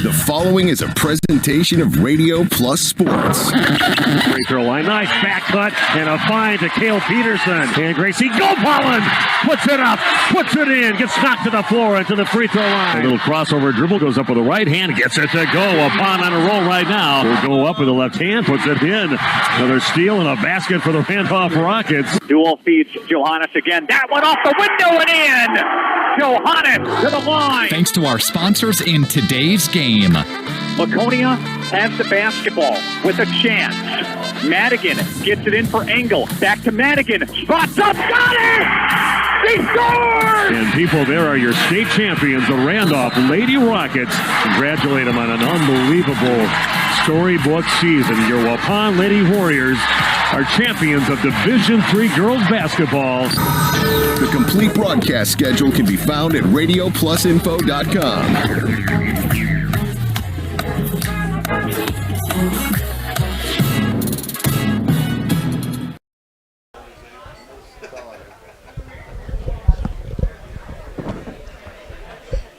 The following is a presentation of Radio Plus Sports. Free throw line, nice back cut, and a find to Cale Peterson. And Gracie, go Pollen! Puts it up, puts it in, gets knocked to the floor into the free throw line. A little crossover dribble, goes up with the right hand, gets it to go. Waupun on a roll right now. Will go up with the left hand, puts it in. Another steal and a basket for the Randolph Rockets. Dual feeds Johannes again. That one off the window and in! Johannes to the line! Thanks to our sponsors in today's game. Laconia has the basketball with a chance. Madigan gets it in for Engel. Back to Madigan. Spots up. Got it! He scores! And people, there are your state champions, the Randolph Lady Rockets. Congratulate them on an unbelievable storybook season. Your Waupun Lady Warriors are champions of Division III girls basketball. The complete broadcast schedule can be found at radioplusinfo.com.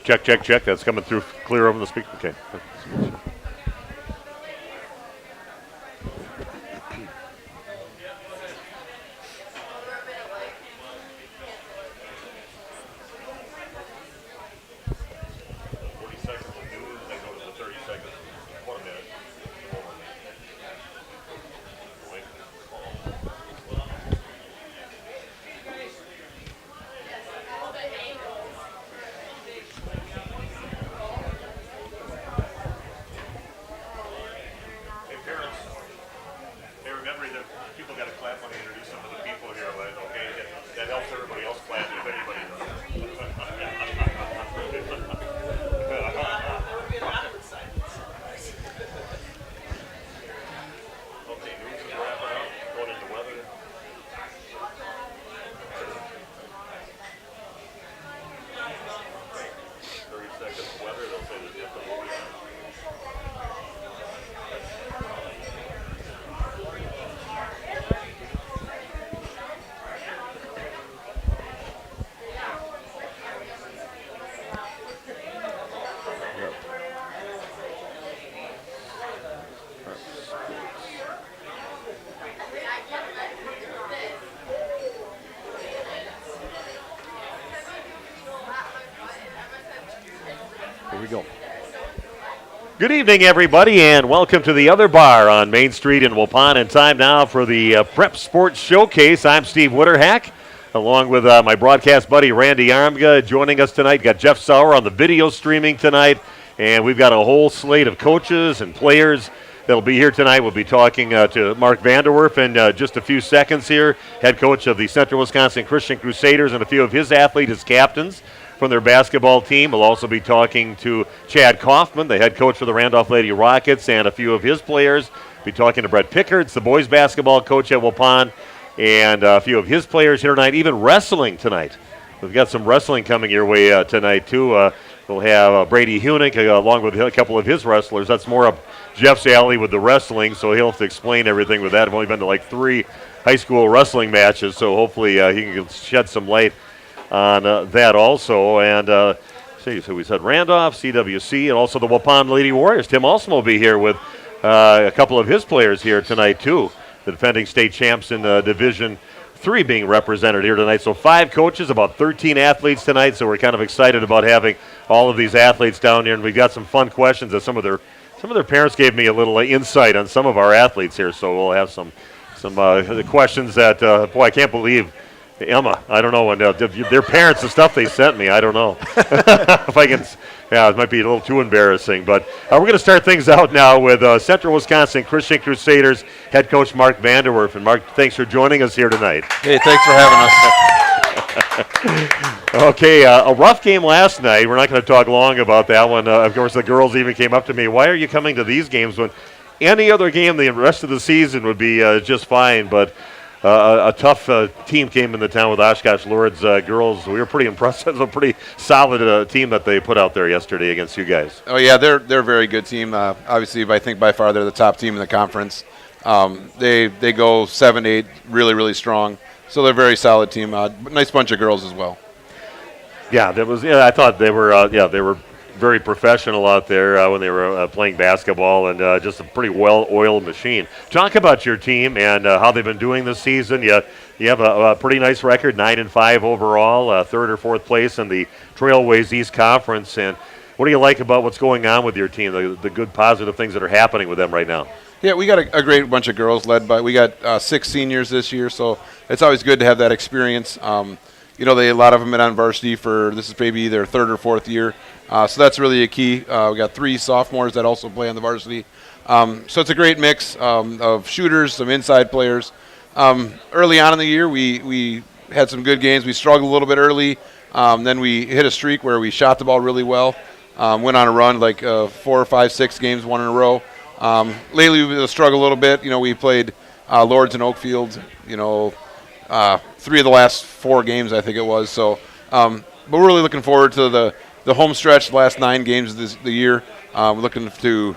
Check, check, check. That's coming through clear over the speaker. Okay. Good evening, everybody, and welcome to the Other Bar on Main Street in Waupun. And time now for the Prep Sports Showcase. I'm Steve Witterhack, along with my broadcast buddy Randy Armga joining us tonight. Got Jeff Sauer on the video streaming tonight, and we've got a whole slate of coaches and players that'll be here tonight. We'll be talking to Mark Vanderwerf in just a few seconds here, head coach of the Central Wisconsin Christian Crusaders, and a few of his athletes as captains from their basketball team. We'll also be talking to Chad Kaufman, the head coach for the Randolph Lady Rockets, and a few of his players. Be talking to Brett Pickards, the boys basketball coach at Waupun, and a few of his players here tonight, even wrestling tonight. We've got some wrestling coming your way tonight, too. We'll have Brady Hunick along with a couple of his wrestlers. That's more up Jeff's alley with the wrestling, so he'll have to explain everything with that. I've only been to like 3 high school wrestling matches, so hopefully he can shed some light on that also. And so we said Randolph, CWC, and also the Waupun Lady Warriors. Tim Olson will be here with a couple of his players here tonight, too. The defending state champs in Division III being represented here tonight. So 5 coaches, about 13 athletes tonight. So we're kind of excited about having all of these athletes down here. And we've got some fun questions that some of their parents gave me a little insight on some of our athletes here. So we'll have some questions that, boy, I can't believe Emma, I don't know, and their parents, the stuff they sent me, I don't know. If I can, yeah, it might be a little too embarrassing. But we're going to start things out now with Central Wisconsin Christian Crusaders head coach Mark Vanderwerf. And Mark, thanks for joining us here tonight. Hey, thanks for having us. Okay, a rough game last night. We're not going to talk long about that one. Of course, the girls even came up to me, why are you coming to these games when any other game the rest of the season would be just fine? But a tough team came into town with Oshkosh Lourdes girls. We were pretty impressed. It was a pretty solid team that they put out there yesterday against you guys. Oh, yeah, they're a very good team. Obviously, I think by far they're the top team in the conference. They go 7-8, really, really strong. So they're a very solid team. Nice bunch of girls as well. Yeah, that was. Yeah, I thought they were. They were very professional out there when they were playing basketball, and just a pretty well-oiled machine. Talk about your team and how they've been doing this season. You have a pretty nice record, 9-5 overall, third or fourth place in the Trailways East Conference. And what do you like about what's going on with your team, the good, positive things that are happening with them right now? Yeah, we got a great bunch of girls led by. We got 6 seniors this year, so it's always good to have that experience. A lot of them been on varsity this is maybe their third or fourth year. So that's really a key. We got 3 sophomores that also play on the varsity. So it's a great mix of shooters, some inside players. Early on in the year, we had some good games. We struggled a little bit early. Then we hit a streak where we shot the ball really well. Went on a run, 4 or 5, 6 games, one in a row. Lately, we've struggled a little bit. We played Lords and Oakfield, 3 of the last 4 games, I think it was. So, but we're really looking forward to the home stretch, the last 9 games of the year. We're looking to,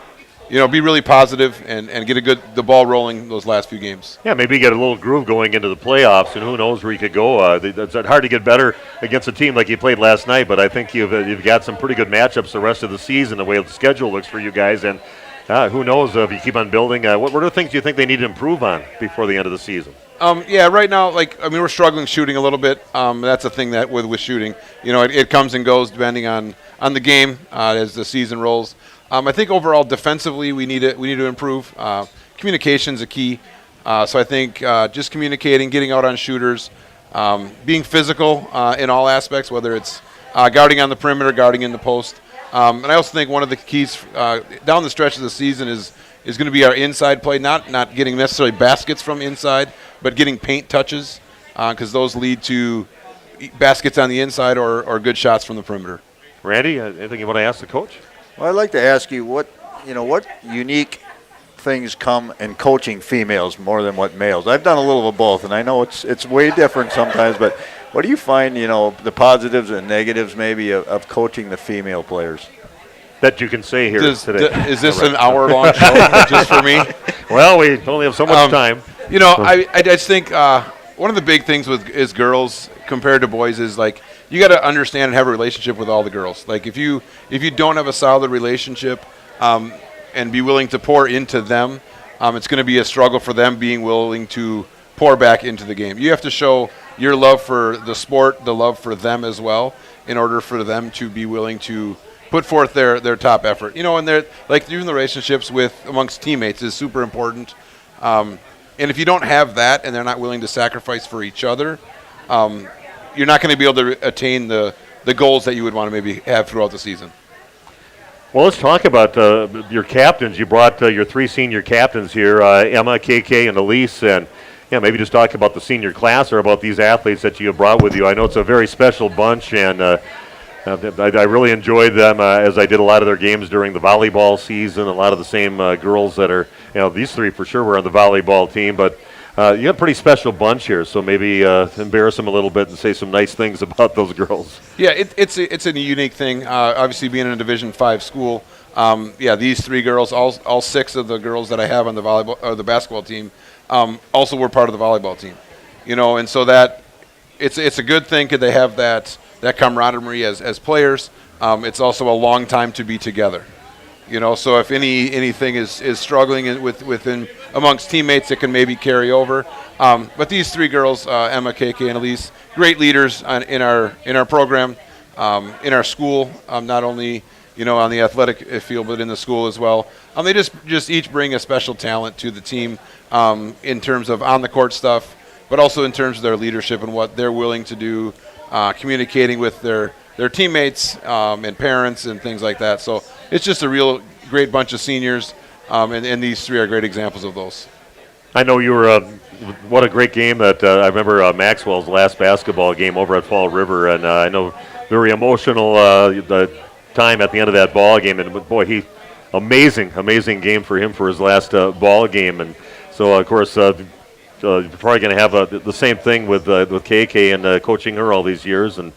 be really positive and get the ball rolling those last few games. Yeah, maybe get a little groove going into the playoffs, and who knows where you could go. It's hard to get better against a team like you played last night, but I think you've got some pretty good matchups the rest of the season, the way the schedule looks for you guys, and who knows if you keep on building. What are the things you think they need to improve on before the end of the season? Right now, we're struggling shooting a little bit. That's a thing that with shooting, it comes and goes depending on the game as the season rolls. I think overall defensively we need to improve. Communication's a key. So I think just communicating, getting out on shooters, being physical in all aspects, whether it's guarding on the perimeter, guarding in the post. And I also think one of the keys down the stretch of the season is going to be our inside play, not getting necessarily baskets from inside, but getting paint touches, because those lead to baskets on the inside or good shots from the perimeter. Randy, anything you want to ask the coach? Well, I'd like to ask you what unique things come in coaching females more than what males. I've done a little of both, and I know it's way different sometimes, but what do you find, the positives and negatives maybe of coaching the female players? That you can say here today. Is this an hour-long show just for me? Well, we only have so much time. I just think one of the big things is girls compared to boys is you got to understand and have a relationship with all the girls. If you don't have a solid relationship and be willing to pour into them, it's going to be a struggle for them being willing to pour back into the game. You have to show your love for the sport, the love for them as well, in order for them to be willing to put forth their top effort. And they're even the relationships amongst teammates is super important. And if you don't have that and they're not willing to sacrifice for each other, you're not going to be able to attain the goals that you would want to maybe have throughout the season. Well, let's talk about your captains. You brought your 3 senior captains here, Emma, KK, and Elise, and maybe just talk about the senior class or about these athletes that you have brought with you. I know it's a very special bunch, and I really enjoyed them as I did a lot of their games during the volleyball season. A lot of the same girls that are, these 3 for sure were on the volleyball team, but you have a pretty special bunch here, so maybe embarrass them a little bit and say some nice things about those girls. Yeah, it's a unique thing. Obviously, being in a Division V school, these 3 girls, all 6 of the girls that I have on the volleyball or the basketball team, also were part of the volleyball team. And so that it's a good thing because they have that camaraderie as players. It's also a long time to be together. So if anything is struggling within amongst teammates, it can maybe carry over. But these 3 girls, Emma, KK, and Elise, great leaders in our program, in our school, not only on the athletic field but in the school as well. They just each bring a special talent to the team in terms of on the court stuff, but also in terms of their leadership and what they're willing to do, communicating with their teammates and parents and things like that. So it's just a real great bunch of seniors, and these 3 are great examples of those. I know you were what a great game that I remember Maxwell's last basketball game over at Fall River, and I know very emotional the time at the end of that ball game, and boy, amazing game for him for his last ball game, and so of course you're probably going to have the same thing with KK and coaching her all these years, and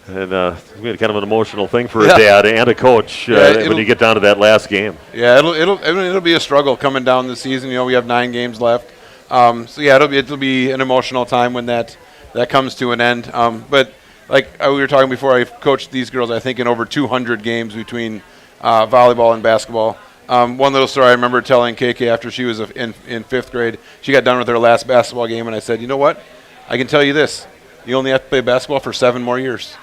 kind of an emotional thing for a dad and a coach when you get down to that last game. Yeah, it'll be a struggle coming down the season. We have 9 games left, so it'll be an emotional time when that comes to an end. But like we were talking before, I've coached these girls, I think, in over 200 games between volleyball and basketball. One little story I remember telling KK after she was in 5th grade. She got done with her last basketball game, and I said, you know what? I can tell you this. You only have to play basketball for 7 more years.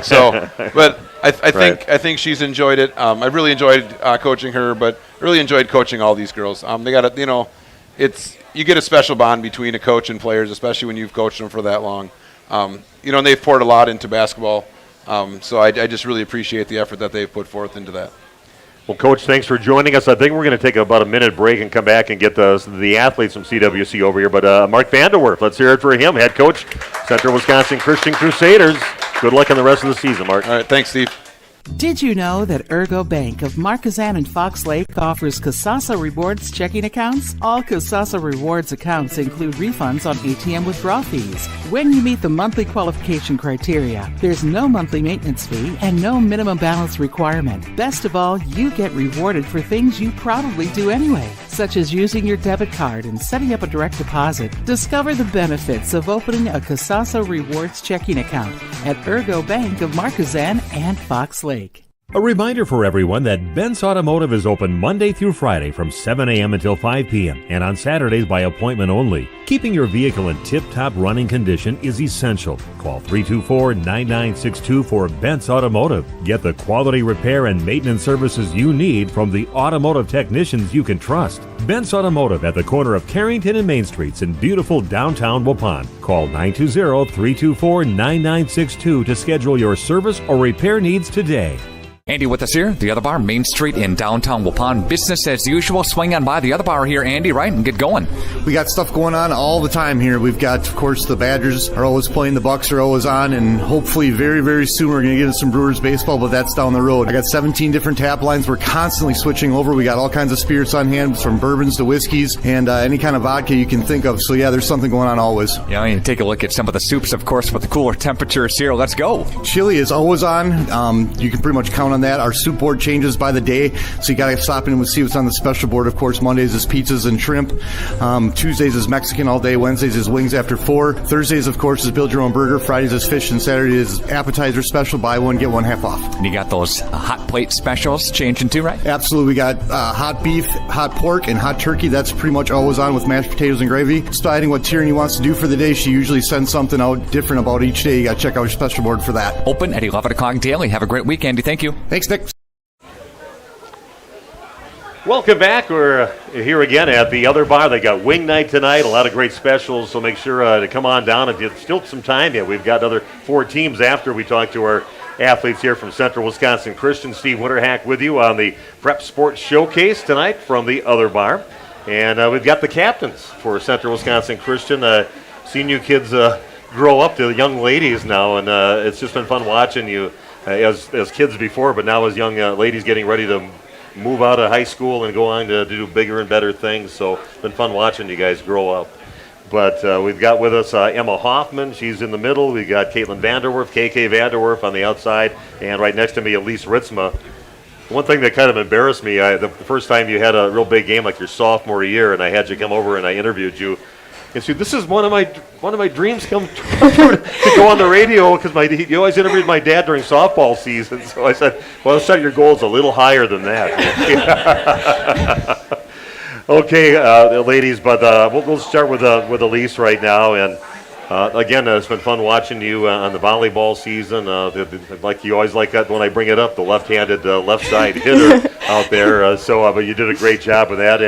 So, but I think she's enjoyed it. I've really enjoyed coaching her, but really enjoyed coaching all these girls. They got you get a special bond between a coach and players, especially when you've coached them for that long. And they've poured a lot into basketball. So I just really appreciate the effort that they've put forth into that. Well, Coach, thanks for joining us. I think we're going to take about a minute break and come back and get the athletes from CWC over here. But Mark Vanderwerf, let's hear it for him, head coach, Central Wisconsin Christian Crusaders. Good luck in the rest of the season, Mark. All right, thanks, Steve. Did you know that Ergo Bank of Marquezan and Fox Lake offers Kasasa Rewards checking accounts? All Kasasa Rewards accounts include refunds on ATM withdrawal fees. When you meet the monthly qualification criteria, there's no monthly maintenance fee and no minimum balance requirement. Best of all, you get rewarded for things you probably do anyway, such as using your debit card and setting up a direct deposit. Discover the benefits of opening a Kasasa Rewards checking account at Ergo Bank of Marquezan and Fox Lake. A reminder for everyone that Ben's Automotive is open Monday through Friday from 7 a.m. until 5 p.m. and on Saturdays by appointment only. Keeping your vehicle in tip-top running condition is essential. Call 324-9962 for Ben's Automotive. Get the quality repair and maintenance services you need from the automotive technicians you can trust. Ben's Automotive at the corner of Carrington and Main Streets in beautiful downtown Waupun. Call 920-324-9962 to schedule your service or repair needs today. Andy with us here, the Other Bar, Main Street in downtown Waupun. Business as usual. Swing on by the Other Bar here, Andy, right? And get going. We got stuff going on all the time here. We've got, of course, the Badgers are always playing, the Bucks are always on, and hopefully very, very soon we're going to get into some Brewers baseball, but that's down the road. I got 17 different tap lines. We're constantly switching over. We got all kinds of spirits on hand, from bourbons to whiskeys and any kind of vodka you can think of. So, yeah, there's something going on always. Yeah, and take a look at some of the soups, of course, with the cooler temperatures here. Let's go. Chili is always on. You can pretty much count on that. Our soup board changes by the day, so you got to stop in and see what's on the special board. Of course, Mondays is pizzas and shrimp. Tuesdays is Mexican all day. Wednesdays is wings after 4. Thursdays, of course, is build your own burger. Fridays is fish, and Saturday is appetizer special. Buy one, get one half off. And you got those hot plate specials changing too, right? Absolutely. We got hot beef, hot pork, and hot turkey. That's pretty much always on with mashed potatoes and gravy. Deciding what Tierney wants to do for the day, she usually sends something out different about each day. You got to check out your special board for that. Open at 11 o'clock daily. Have a great week, Andy. Thank you. Thanks, Nick. Welcome back. We're here again at the Other Bar. They got wing night tonight, a lot of great specials, so make sure to come on down. If you still some time yet, we've got another 4 teams after we talk to our athletes here from Central Wisconsin Christian. Steve Winterhack with you on the Prep Sports Showcase tonight from the Other Bar. And we've got the captains for Central Wisconsin Christian. Seen you kids grow up to young ladies now, and it's just been fun watching you as kids before, but now as young ladies getting ready to move out of high school and go on to do bigger and better things. So it's been fun watching you guys grow up. But we've got with us Emma Hoffman. She's in the middle. We've got Caitlin Vanderwerf, KK Vanderwerf on the outside. And right next to me, Elise Ritzma. One thing that kind of embarrassed me, the first time you had a real big game like your sophomore year, and I had you come over and I interviewed you. And so this is one of my dreams come true to go on the radio, because you always interviewed my dad during softball season. So I said, well, let's set your goals a little higher than that. Okay, ladies, but we'll start with Elise right now. And again, it's been fun watching you on the volleyball season. Like you always like that when I bring it up, the left-handed left side hitter out there. But you did a great job with that.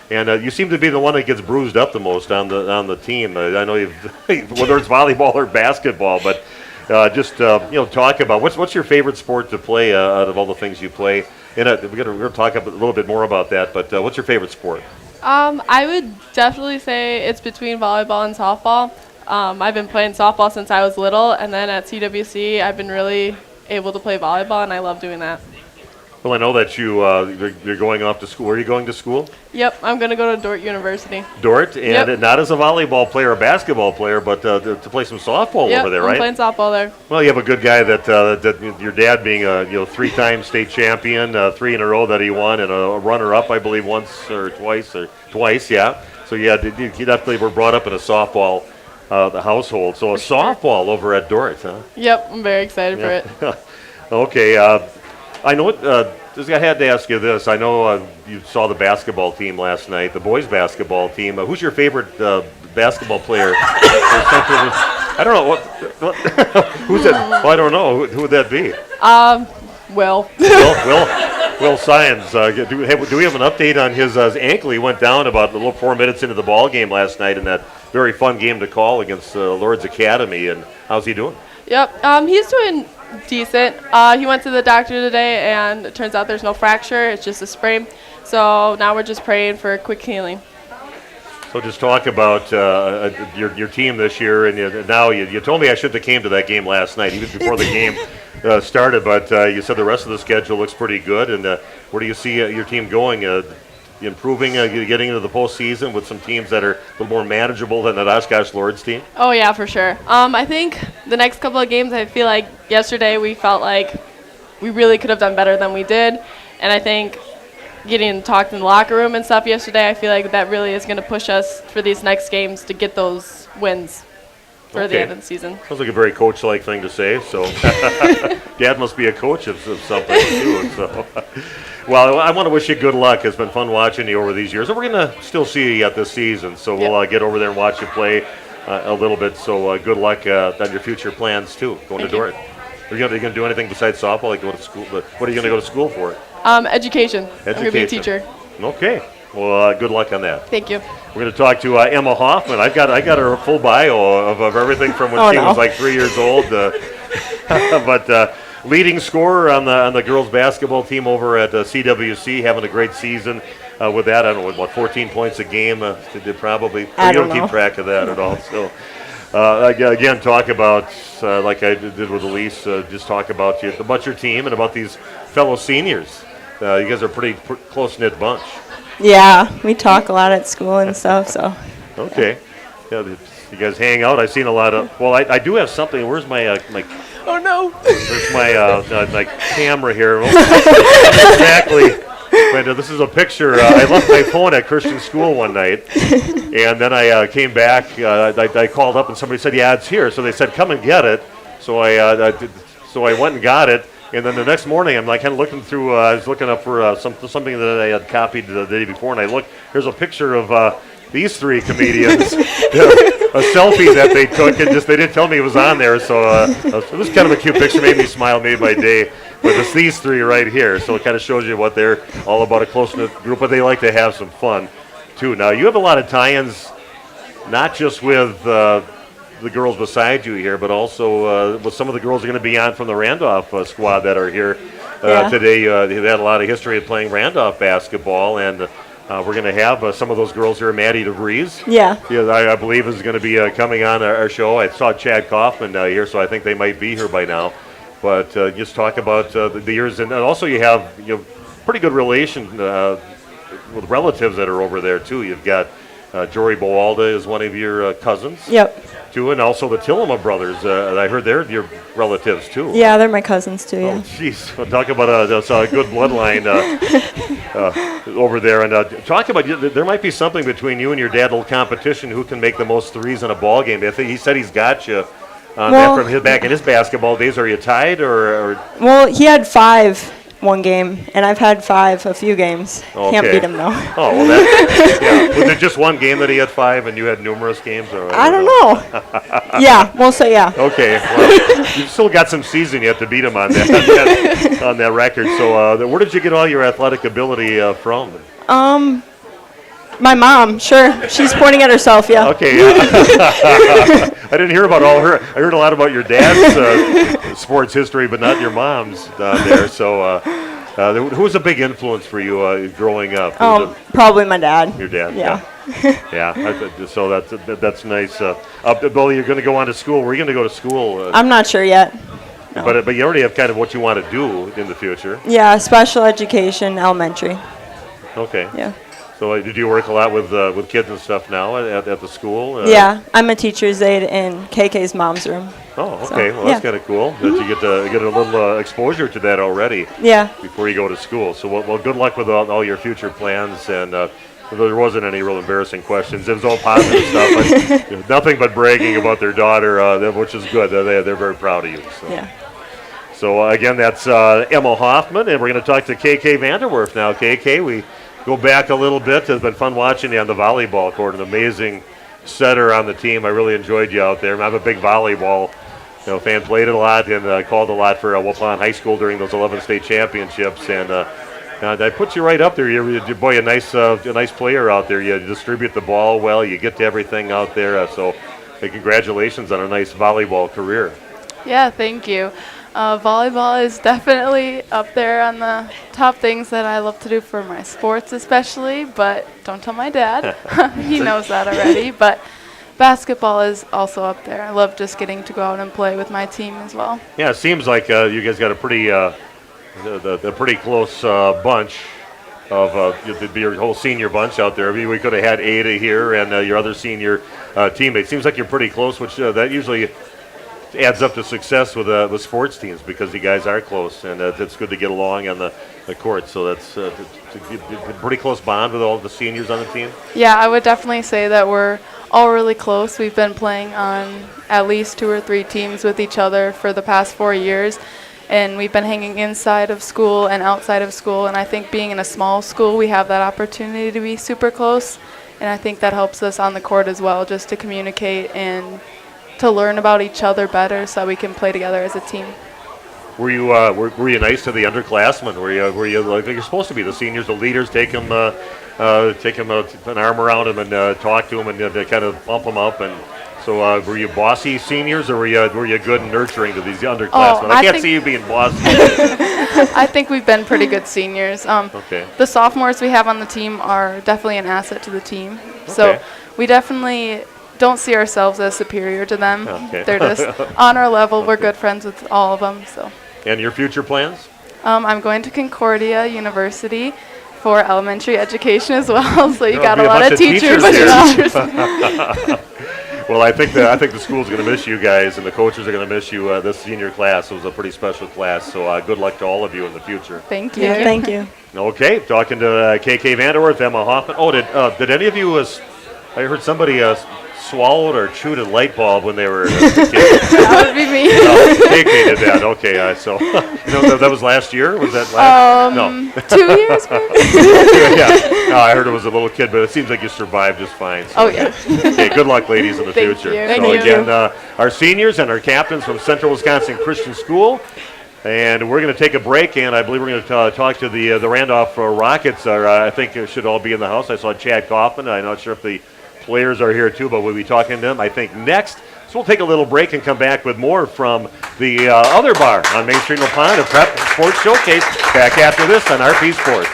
And you seem to be the one that gets bruised up the most on the team. I know whether it's volleyball or basketball, but just talk about what's your favorite sport to play out of all the things you play. And we're gonna talk a little bit more about that. But what's your favorite sport? I would definitely say it's between volleyball and softball. I've been playing softball since I was little, and then at CWC I've been really able to play volleyball, and I love doing that. Well, I know that you're going off to school. Where are you going to school? Yep, I'm going to go to Dordt University. Dordt, and not as a volleyball player or basketball player, but to play some softball over there, right? I'm playing softball there. Well, you have a good guy that your dad being a 3-time state champion, 3 in a row that he won, and a runner-up, I believe, twice, yeah. So you definitely were brought up in a softball the household. So a softball over at Dordt, huh? Yep, I'm very excited for it. Okay. I know I had to ask you this. I know you saw the basketball team last night, the boys basketball team. Who's your favorite basketball player? I don't know. What who's that? Well, I don't know. Who would that be? Will. Will Science. Do we have an update on his ankle? He went down about a little 4 minutes into the ball game last night in that very fun game to call against Lourdes Academy. And how's he doing? Yep, he's doing decent. He went to the doctor today, and it turns out there's no fracture. It's just a sprain. So now we're just praying for a quick healing. So just talk about your team this year, and now you told me I shouldn't have came to that game last night, even before the game started, but you said the rest of the schedule looks pretty good, and where do you see your team going? Improving, getting into the postseason with some teams that are a little more manageable than that Oshkosh Lourdes team? Oh, yeah, for sure. I think the next couple of games, I feel like yesterday we felt like we really could have done better than we did, and I think getting talked in the locker room and stuff yesterday, I feel like that really is going to push us for these next games to get those wins for the end of the season. Sounds like a very coach-like thing to say. So, Dad must be a coach of something too. So, well, I want to wish you good luck. It's been fun watching you over these years, and we're going to still see you yet this season. So we'll get over there and watch you play a little bit. So good luck on your future plans too. Going to Dordt. Are you going to do anything besides softball? Like go to school? But what are you going to go to school for? Education. I'm going to be a teacher. Okay. Well, good luck on that. Thank you. We're going to talk to Emma Hoffman. I got her full bio of everything from when she was like 3 years old. But leading scorer on the girls basketball team over at CWC, having a great season with that. I don't know, what 14 points a game? Did probably. You don't keep track of that at all. So. Again, talk about, like I did with Elise, just talk about your team and about these fellow seniors. You guys are a pretty close-knit bunch. Yeah, we talk a lot at school and stuff, so. Okay. Yeah, you guys hang out. I've seen a lot of, well, I do have something. Where's my, oh, no. Where's my camera here? Well, exactly. But this is a picture. I left my phone at Christian school one night, and then I came back. I called up, and somebody said, "Yeah, it's here." So they said, "Come and get it." So I went and got it, and then the next morning, I'm like kind of looking through. I was looking up for something that I had copied the day before, and I looked. Here's a picture of these three comedians, a selfie that they took, and they didn't tell me it was on there. So it was kind of a cute picture, made me smile, made my day. But it's these three right here, so it kind of shows you what they're all about, a close-knit group, but they like to have some fun, too. Now, you have a lot of tie-ins, not just with the girls beside you here, but also with some of the girls are going to be on from the Randolph squad that are here today. They've had a lot of history of playing Randolph basketball, and we're going to have some of those girls here. Maddie DeVries, I believe, is going to be coming on our show. I saw Chad Kaufman here, so I think they might be here by now. But just talk about the years, and also you have pretty good relation with relatives that are over there too. You've got Jory Boalda is one of your cousins. Yep. Too, and also the Tillema brothers. I heard they're your relatives too. Yeah, they're my cousins too. Yeah. Oh, jeez. Well, talk about a good bloodline over there, and talk about there might be something between you and your dad, a little competition. Who can make the most threes in a ball game? I think he said he's got you. From his back in his basketball days, are you tied or? Well, he had 5 one game, and I've had 5 a few games. Okay. Can't beat him though. Oh well, was it just one game that he had 5, and you had numerous games? Or I don't know. Yeah, we'll say yeah. Okay, well, you've still got some season yet to beat him on that on that record. So, where did you get all your athletic ability from? My mom, sure. She's pointing at herself, yeah. Okay. I didn't hear about all her. I heard a lot about your dad's sports history, but not your mom's there. So, who was a big influence for you growing up? Probably my dad. Your dad. Yeah. Yeah. So that's nice. Well, you're going to go on to school. Where are you going to go to school? I'm not sure yet. No. But you already have kind of what you want to do in the future. Yeah, special education, elementary. Okay. Yeah. So did you work a lot with kids and stuff now at the school? Yeah, I'm a teacher's aide in KK's mom's room. Oh, okay. Well, that's kind of cool that you get a little exposure to that already. Yeah. Before you go to school. So, well, good luck with all your future plans, and There wasn't any real embarrassing questions. It was all positive stuff. But, nothing but bragging about their daughter, which is good. They're very proud of you. So. Yeah. So, again, that's Emma Hoffman, and we're going to talk to KK Vanderwerf now. KK, we go back a little bit. It's been fun watching you on the volleyball court. An amazing setter on the team. I really enjoyed you out there. I'm a big volleyball fan, played it a lot and called a lot for Waupun High School during those 11 state championships. And I put you right up there. You're a nice player out there. You distribute the ball well. You get to everything out there. So congratulations on a nice volleyball career. Yeah, thank you. Volleyball is definitely up there on the top things that I love to do for my sports especially, but don't tell my dad. He knows that already. But basketball is also up there. I love just getting to go out and play with my team as well. Yeah, it seems like you guys got a pretty pretty close bunch of your whole senior bunch out there. I mean, we could have had Ada here and your other senior teammates. Seems like you're pretty close, which that usually adds up to success with sports teams because you guys are close, and it's good to get along on the court. So that's a pretty close bond with all the seniors on the team. Yeah, I would definitely say that we're all really close. We've been playing on at least 2 or 3 teams with each other for the past 4 years, and we've been hanging inside of school and outside of school, and I think being in a small school, we have that opportunity to be super close, and I think that helps us on the court as well, just to communicate and to learn about each other better so we can play together as a team. Were you nice to the underclassmen? Were you like you're supposed to be? The seniors, the leaders, take them an arm around them and talk to them and kind of bump them up. And so, were you bossy seniors, or were you good and nurturing to these underclassmen? I can't see you being bossy. I think we've been pretty good seniors. Okay. The sophomores we have on the team are definitely an asset to the team. So we definitely don't see ourselves as superior to them. Okay. They're just on our level. We're good friends with all of them. So. And your future plans? I'm going to Concordia University for elementary education as well. So you got a lot of teachers. Well, I think the school's going to miss you guys, and the coaches are going to miss you. This senior class, it was a pretty special class. So good luck to all of you in the future. Thank you. Yeah, thank you. Okay, talking to KK Vanderwerf, Emma Hoffman. Oh, did any of you? I heard somebody swallowed or chewed a light bulb when they were a kid. That would be me. KK did that. Okay, so that was last year. Was that last? No, 2 years. Yeah. No, I heard it was a little kid, but it seems like you survived just fine. So, oh yeah. Okay, good luck, ladies, in the Thank future. You. So Thank again, our seniors and our captains from Central Wisconsin Christian School. And we're going to take a break, and I believe we're going to talk to the Randolph Rockets. I think they should all be in the house. I saw Chad Kaufman. I'm not sure if the players are here too, but we'll be talking to them, I think, next. So we'll take a little break and come back with more from the other bar on Main Street in Waupun, a prep sports showcase. Back after this on RP Sports.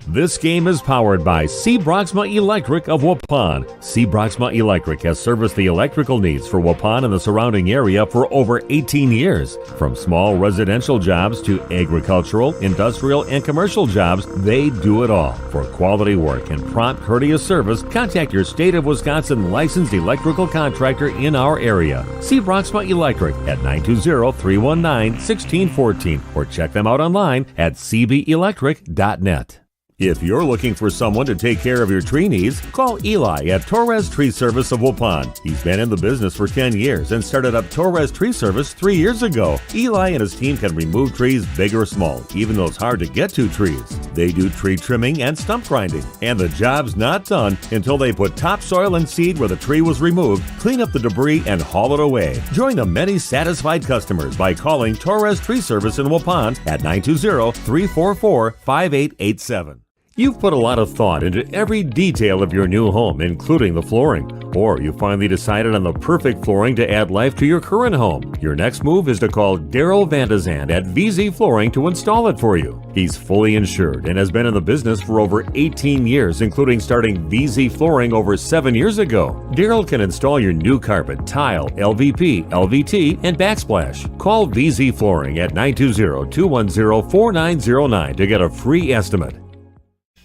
This game is powered by C. Broxma Electric of Waupun. C. Broxma Electric has serviced the electrical needs for Waupun and the surrounding area for over 18 years. From small residential jobs to agricultural, industrial, and commercial jobs, they do it all. For quality work and prompt, courteous service, contact your State of Wisconsin licensed electrical contractor in our area. C. Broxma Electric at 920-319-1614 or check them out online at cbelectric.net. If you're looking for someone to take care of your tree needs, call Eli at Torres Tree Service of Waupun. He's been in the business for 10 years and started up Torres Tree Service 3 years ago. Eli and his team can remove trees big or small, even those hard-to-get-to trees. They do tree trimming and stump grinding, and the job's not done until they put topsoil and seed where the tree was removed, clean up the debris, and haul it away. Join the many satisfied customers by calling Torres Tree Service in Waupun at 920-344-5887. You've put a lot of thought into every detail of your new home, including the flooring. Or you finally decided on the perfect flooring to add life to your current home. Your next move is to call Daryl Vandezand at VZ Flooring to install it for you. He's fully insured and has been in the business for over 18 years, including starting VZ Flooring over 7 years ago. Daryl can install your new carpet, tile, LVP, LVT, and backsplash. Call VZ Flooring at 920-210-4909 to get a free estimate.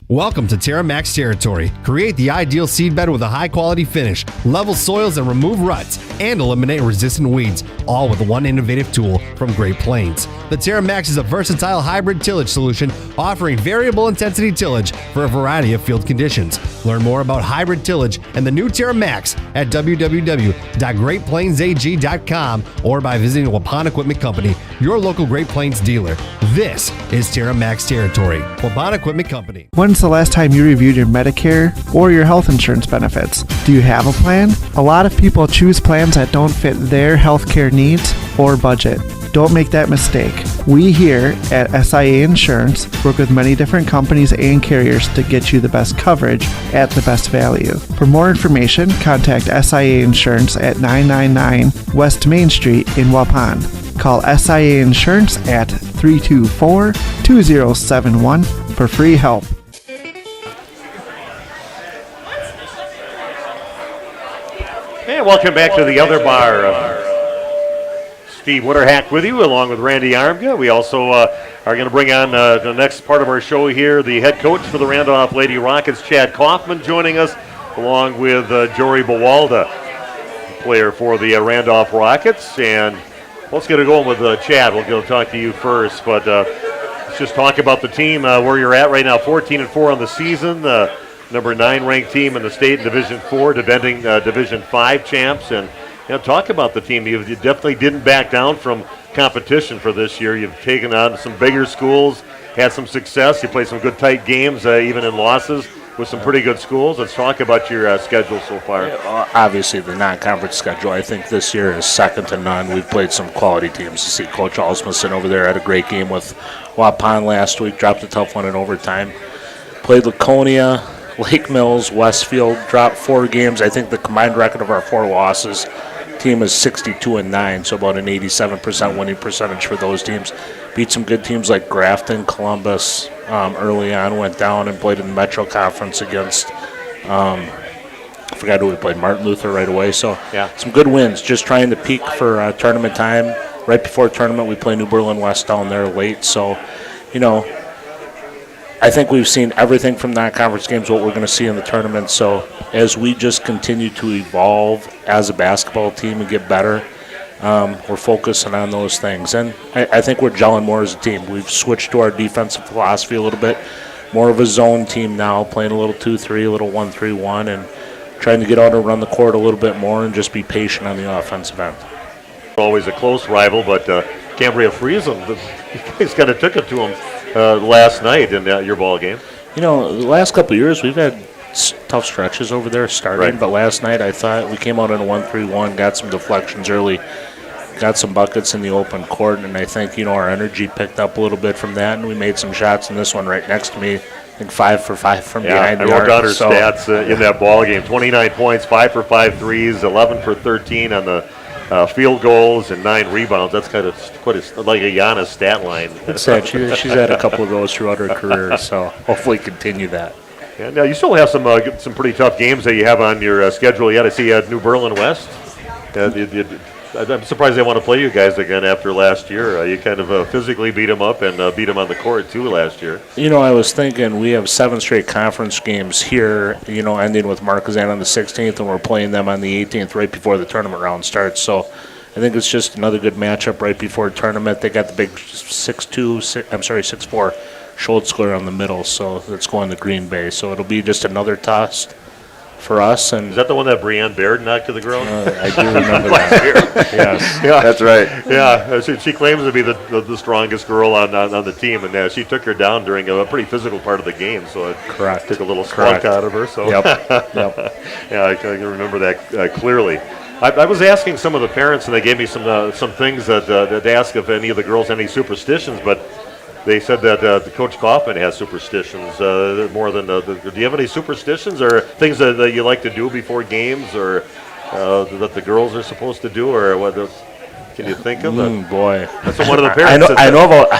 Welcome to Terra Max territory. Create the ideal seed bed with a high-quality finish, level soils and remove ruts, and eliminate resistant weeds, all with one innovative tool from Great Plains. The Terra Max is a versatile hybrid tillage solution offering variable intensity tillage for a variety of field conditions. Learn more about hybrid tillage and the new Terra Max at www.greatplainsag.com or by visiting Waupun Equipment Company, your local Great Plains dealer. This is Terra Max territory. Waupun Equipment Company. When's the last time you reviewed your Medicare or your health insurance benefits? Do you have a plan? A lot of people choose plans that don't fit their healthcare needs or budget. Don't make that mistake. We here at SIA Insurance work with many different companies and carriers to get you the best coverage at the best value. For more information, contact SIA Insurance at 999 West Main Street in Waupun. Call SIA Insurance at 324-2071 for free help. And welcome back to the other bar. Steve Witterhack with you, along with Randy Armga. We also are going to bring on the next part of our show here, the head coach for the Randolph Lady Rockets, Chad Kaufman, joining us, along with Jory Bawalda, player for the Randolph Rockets. And let's get it going with Chad. We'll go talk to you first, but let's just talk about the team, where you're at right now. 14-4 on the season, number 9 ranked team in the state in Division 4, defending Division 5 champs. And talk about the team. You definitely didn't back down from competition for this year. You've taken on some bigger schools, had some success. You played some good tight games, even in losses, with some pretty good schools. Let's talk about your schedule so far. Obviously, the non-conference schedule, I think this year is second to none. We've played some quality teams. You see Coach Alsmusson over there had a great game with Waupun last week, dropped a tough one in overtime. Played Laconia, Lake Mills, Westfield, dropped 4 games. I think the combined record of our 4 losses team is 62-9, so about an 87% winning percentage for those teams. Beat some good teams like Grafton, Columbus early on, went down and played in the Metro Conference against, I forgot who we played, Martin Luther right away. So some good wins, just trying to peak for tournament time. Right before tournament, we play New Berlin West down there late. So, I think we've seen everything from non-conference games, what we're going to see in the tournament. So as we just continue to evolve as a basketball team and get better, we're focusing on those things. And I think we're gelling more as a team. We've switched to our defensive philosophy a little bit, more of a zone team now, playing a little 2-3, a little 1-3-1, and trying to get out and run the court a little bit more and just be patient on the offensive end. Always a close rival, but Cambria Friesen, you guys kind of took it to them last night in your ball game. The last couple of years we've had tough stretches over there starting, but last night I thought we came out in a 1-3-1, got some deflections early, got some buckets in the open court, and I think our energy picked up a little bit from that, and we made some shots in this one right next to me. I think 5 for 5 from behind the arc. I wrote down her stats in that ball game. 29 points, 5 for 5 threes, 11 for 13 on the field goals, and 9 rebounds. That's kind of quite like a Giannis stat line. It's sad. She's had a couple of those throughout her career, so hopefully continue that. Yeah, now you still have some pretty tough games that you have on your schedule. You got to see New Berlin West. I'm surprised they want to play you guys again after last year. You kind of physically beat them up and beat them on the court too last year. I was thinking we have 7 straight conference games here, ending with Marquezine on the 16th, and we're playing them on the 18th right before the tournament round starts. So I think it's just another good matchup right before tournament. They got the big 6'4" Schultzler on the middle, so that's going to Green Bay. So it'll be just another test for us. And is that the one that Breanne Baird knocked to the ground? I do remember that. Yes, that's right. Yeah, she claims to be the strongest girl on the team, and she took her down during a pretty physical part of the game. So it took a little spunk out of her. So yep. Yeah, I can remember that clearly. I was asking some of the parents, and they gave me some things that ask if any of the girls had any superstitions, but they said that Coach Kaufman has superstitions more than do you have any superstitions or things that you like to do before games or that the girls are supposed to do, or what can you think of? Boy. That's what one of the parents I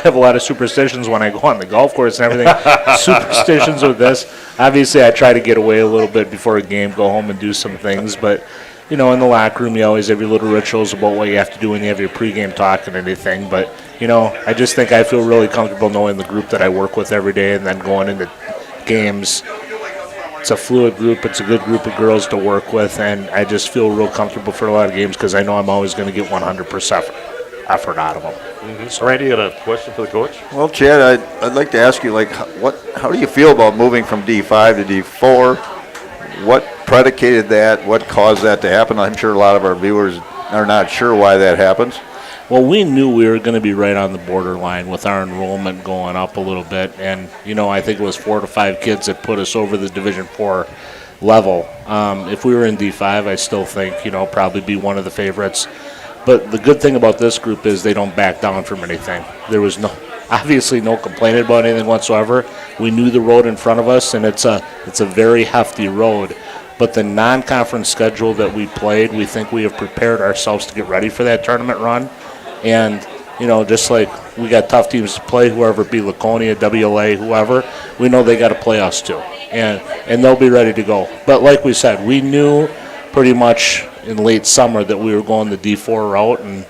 have a lot of superstitions when I go on the golf course and everything. Superstitions with this. Obviously, I try to get away a little bit before a game, go home and do some things, but in the locker room, you always have your little rituals about what you have to do when you have your pregame talk and anything. But, I just think I feel really comfortable knowing the group that I work with every day, and then going into games. It's a fluid group. It's a good group of girls to work with, and I just feel real comfortable for a lot of games because I know I'm always going to get 100% effort out of them. So Randy, you got a question for the coach? Well, Chad, I'd like to ask you, like, how do you feel about moving from D5 to D4? What predicated that? What caused that to happen? I'm sure a lot of our viewers are not sure why that happens. Well, we knew we were going to be right on the borderline with our enrollment going up a little bit. And, I think it was 4 to 5 kids that put us over the Division IV level. If we were in D5, I still think, probably be one of the favorites. But the good thing about this group is they don't back down from anything. There was obviously no complaining about anything whatsoever. We knew the road in front of us, and it's a very hefty road. But the non-conference schedule that we played, we think we have prepared ourselves to get ready for that tournament run. And, just like we got tough teams to play, whoever it be, Laconia, WLA, whoever, we know they got to play us too. And they'll be ready to go. But like we said, we knew pretty much in late summer that we were going the D4 route, and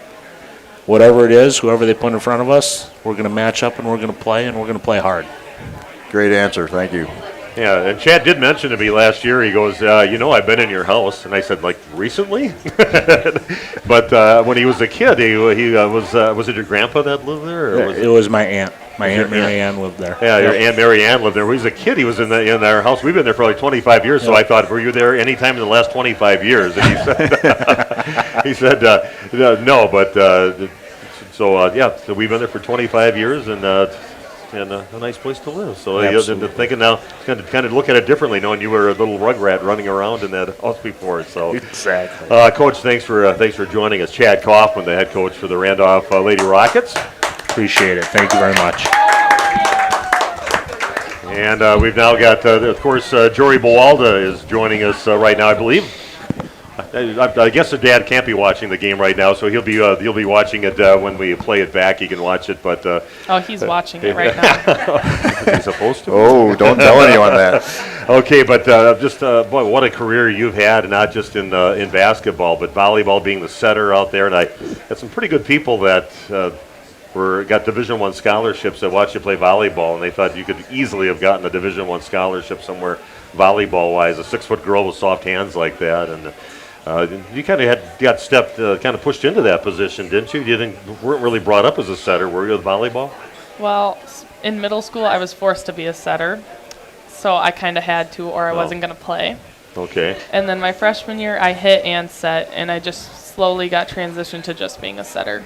whatever it is, whoever they put in front of us, we're going to match up and we're going to play, and we're going to play hard. Great answer. Thank you. Yeah, and Chad did mention to me last year, he goes, I've been in your house. And I said, like, recently? But when he was a kid, he was it your grandpa that lived there? Or was it was my aunt. My Aunt Mary Ann lived there. Yeah, your Aunt Mary Ann lived there. When he was a kid, he was in our house. We've been there for like 25 years, so I thought, were you there any time in the last 25 years? And he said, no, but so we've been there for 25 years, and a nice place to live. So thinking now, kind of look at it differently, knowing you were a little rugrat running around in that house before. So exactly. Coach, thanks for joining us. Chad Kaufman, the head coach for the Randolph Lady Rockets. Appreciate it. Thank you very much. And we've now got, of course, Jory Bowalda is joining us right now, I believe. I guess the dad can't be watching the game right now, so he'll be watching it when we play it back. He can watch it, but he's watching it right now. Is he supposed to? Oh, don't tell anyone that. Okay, but boy, what a career you've had, not just in basketball, but volleyball, being the setter out there, and I had some pretty good people that got Division I scholarships that watched you play volleyball, and they thought you could easily have gotten a Division I scholarship somewhere volleyball-wise. A 6-foot girl with soft hands like that, and you kind of got pushed into that position, didn't you? You weren't really brought up as a setter, were you, with volleyball? Well, in middle school, I was forced to be a setter, so I kind of had to, or I wasn't going to play. Okay. And then my freshman year, I hit and set, and I just slowly got transitioned to just being a setter.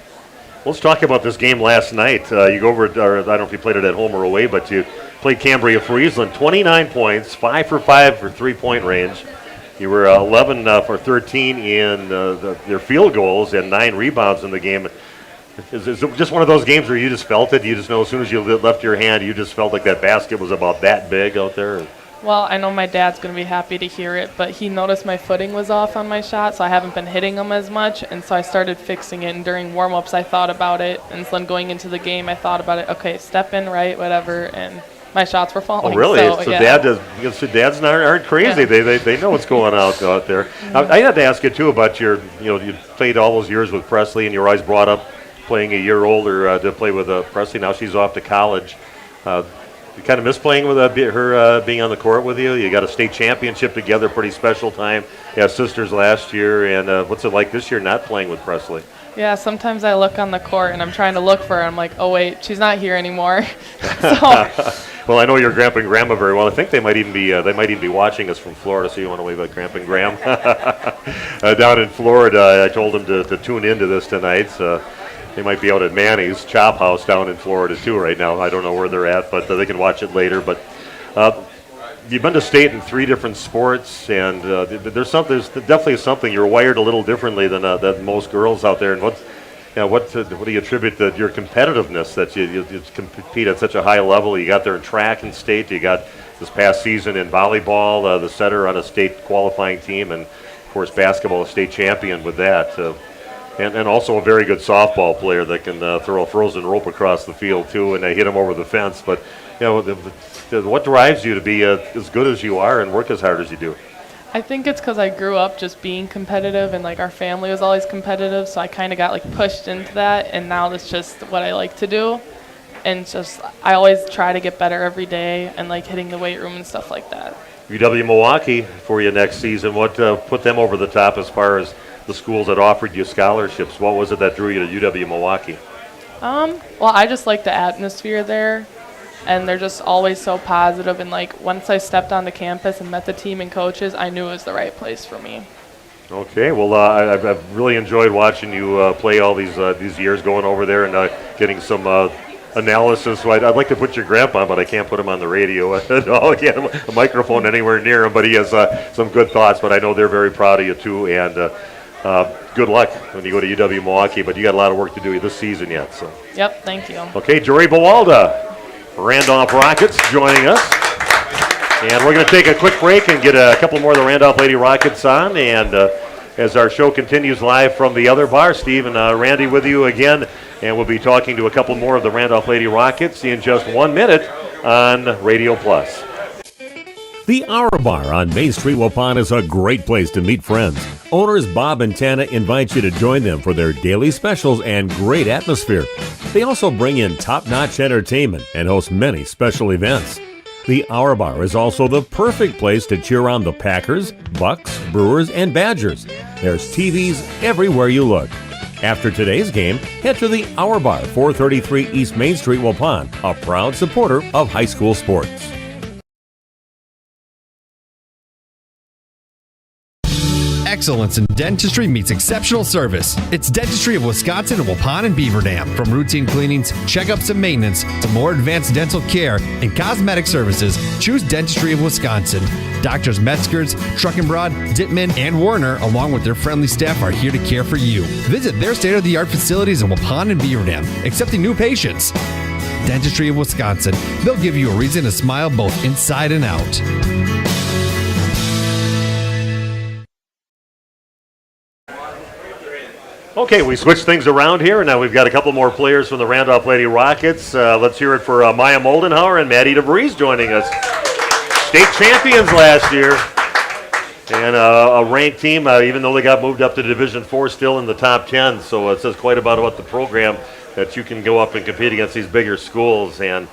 Let's talk about this game last night. You go over, or I don't know if you played it at home or away, but you played Cambria Friesland, 29 points, 5 for 5 for three-point range. You were 11 for 13 in their field goals and 9 rebounds in the game. Is it just one of those games where you just felt it? You just know as soon as you left your hand, you just felt like that basket was about that big out there? Well, I know my dad's going to be happy to hear it, but he noticed my footing was off on my shot, so I haven't been hitting them as much, and so I started fixing it, and during warm-ups I thought about it, and then going into the game I thought about it, okay, step in right, whatever, and my shots were falling. Oh, really? So yeah. Dads aren't crazy. Yeah. They know what's going out there. I had to ask you, too, about you played all those years with Presley, and you were always brought up playing a year older to play with Presley. Now she's off to college. You kind of miss playing with her being on the court with you. You got a state championship together, pretty special time. You had sisters last year, and what's it like this year not playing with Presley? Yeah, sometimes I look on the court and I'm trying to look for her. I'm like, oh wait, she's not here anymore. Well, I know your grandpa and grandma very well. I think they might even be watching us from Florida. So you want to wave at Grandpa and Graham down in Florida. I told them to tune into this tonight. So they might be out at Manny's Chop House down in Florida too right now. I don't know where they're at, but they can watch it later. But you've been to state in 3 different sports, and there's definitely something. You're wired a little differently than most girls out there. And what do you attribute your competitiveness that you compete at such a high level? You got there in track and state. You got this past season in volleyball, the setter on a state qualifying team, and of course basketball, a state champion with that. And also a very good softball player that can throw a frozen rope across the field too, and hit him over the fence. But what drives you to be as good as you are and work as hard as you do? I think it's because I grew up just being competitive, and our family was always competitive, so I kind of got pushed into that, and now that's just what I like to do. and it's just I always try to get better every day and like hitting the weight room and stuff like that. UW Milwaukee for you next season. What put them over the top as far as the schools that offered you scholarships? What was it that drew you to UW Milwaukee? Well, I just like the atmosphere there, and they're just always so positive. And like once I stepped onto campus and met the team and coaches, I knew it was the right place for me. Okay, well, I've really enjoyed watching you play all these years, going over there and getting some analysis. So I'd like to put your grandpa on, but I can't put him on the radio. No, I can't have a microphone anywhere near him, but he has some good thoughts. But I know they're very proud of you too, and good luck when you go to UW Milwaukee. But you got a lot of work to do this season yet. So. Yep, thank you. Okay, Jory Bawalda, Randolph Rockets, joining us. And we're going to take a quick break and get a couple more of the Randolph Lady Rockets on. And as our show continues live from the other bar, Steve and Randy with you again. And we'll be talking to a couple more of the Randolph Lady Rockets in just 1 minute on Radio Plus. The Hour Bar on Main Street, Waupun is a great place to meet friends. Owners Bob and Tana invite you to join them for their daily specials and great atmosphere. They also bring in top-notch entertainment and host many special events. The Hour Bar is also the perfect place to cheer on the Packers, Bucks, Brewers, and Badgers. There's TVs everywhere you look. After today's game, head to the Hour Bar, 433 East Main Street, Waupun, a proud supporter of high school sports. Excellence in dentistry meets exceptional service. It's Dentistry of Wisconsin in Waupun and Beaver Dam. From routine cleanings, checkups, and maintenance to more advanced dental care and cosmetic services, choose Dentistry of Wisconsin. Doctors Metzger's, Truckenbrod, Dittman, and Warner, along with their friendly staff, are here to care for you. Visit their state-of-the-art facilities in Waupun and Beaver Dam, accepting new patients. Dentistry of Wisconsin. They'll give you a reason to smile both inside and out. Okay, we switched things around here, and now we've got a couple more players from the Randolph Lady Rockets. Let's hear it for Maya Moldenhauer and Maddie DeVries joining us. State champions last year, and a ranked team, even though they got moved up to Division IV, still in the top 10. So it says quite about the program that you can go up and compete against these bigger schools, and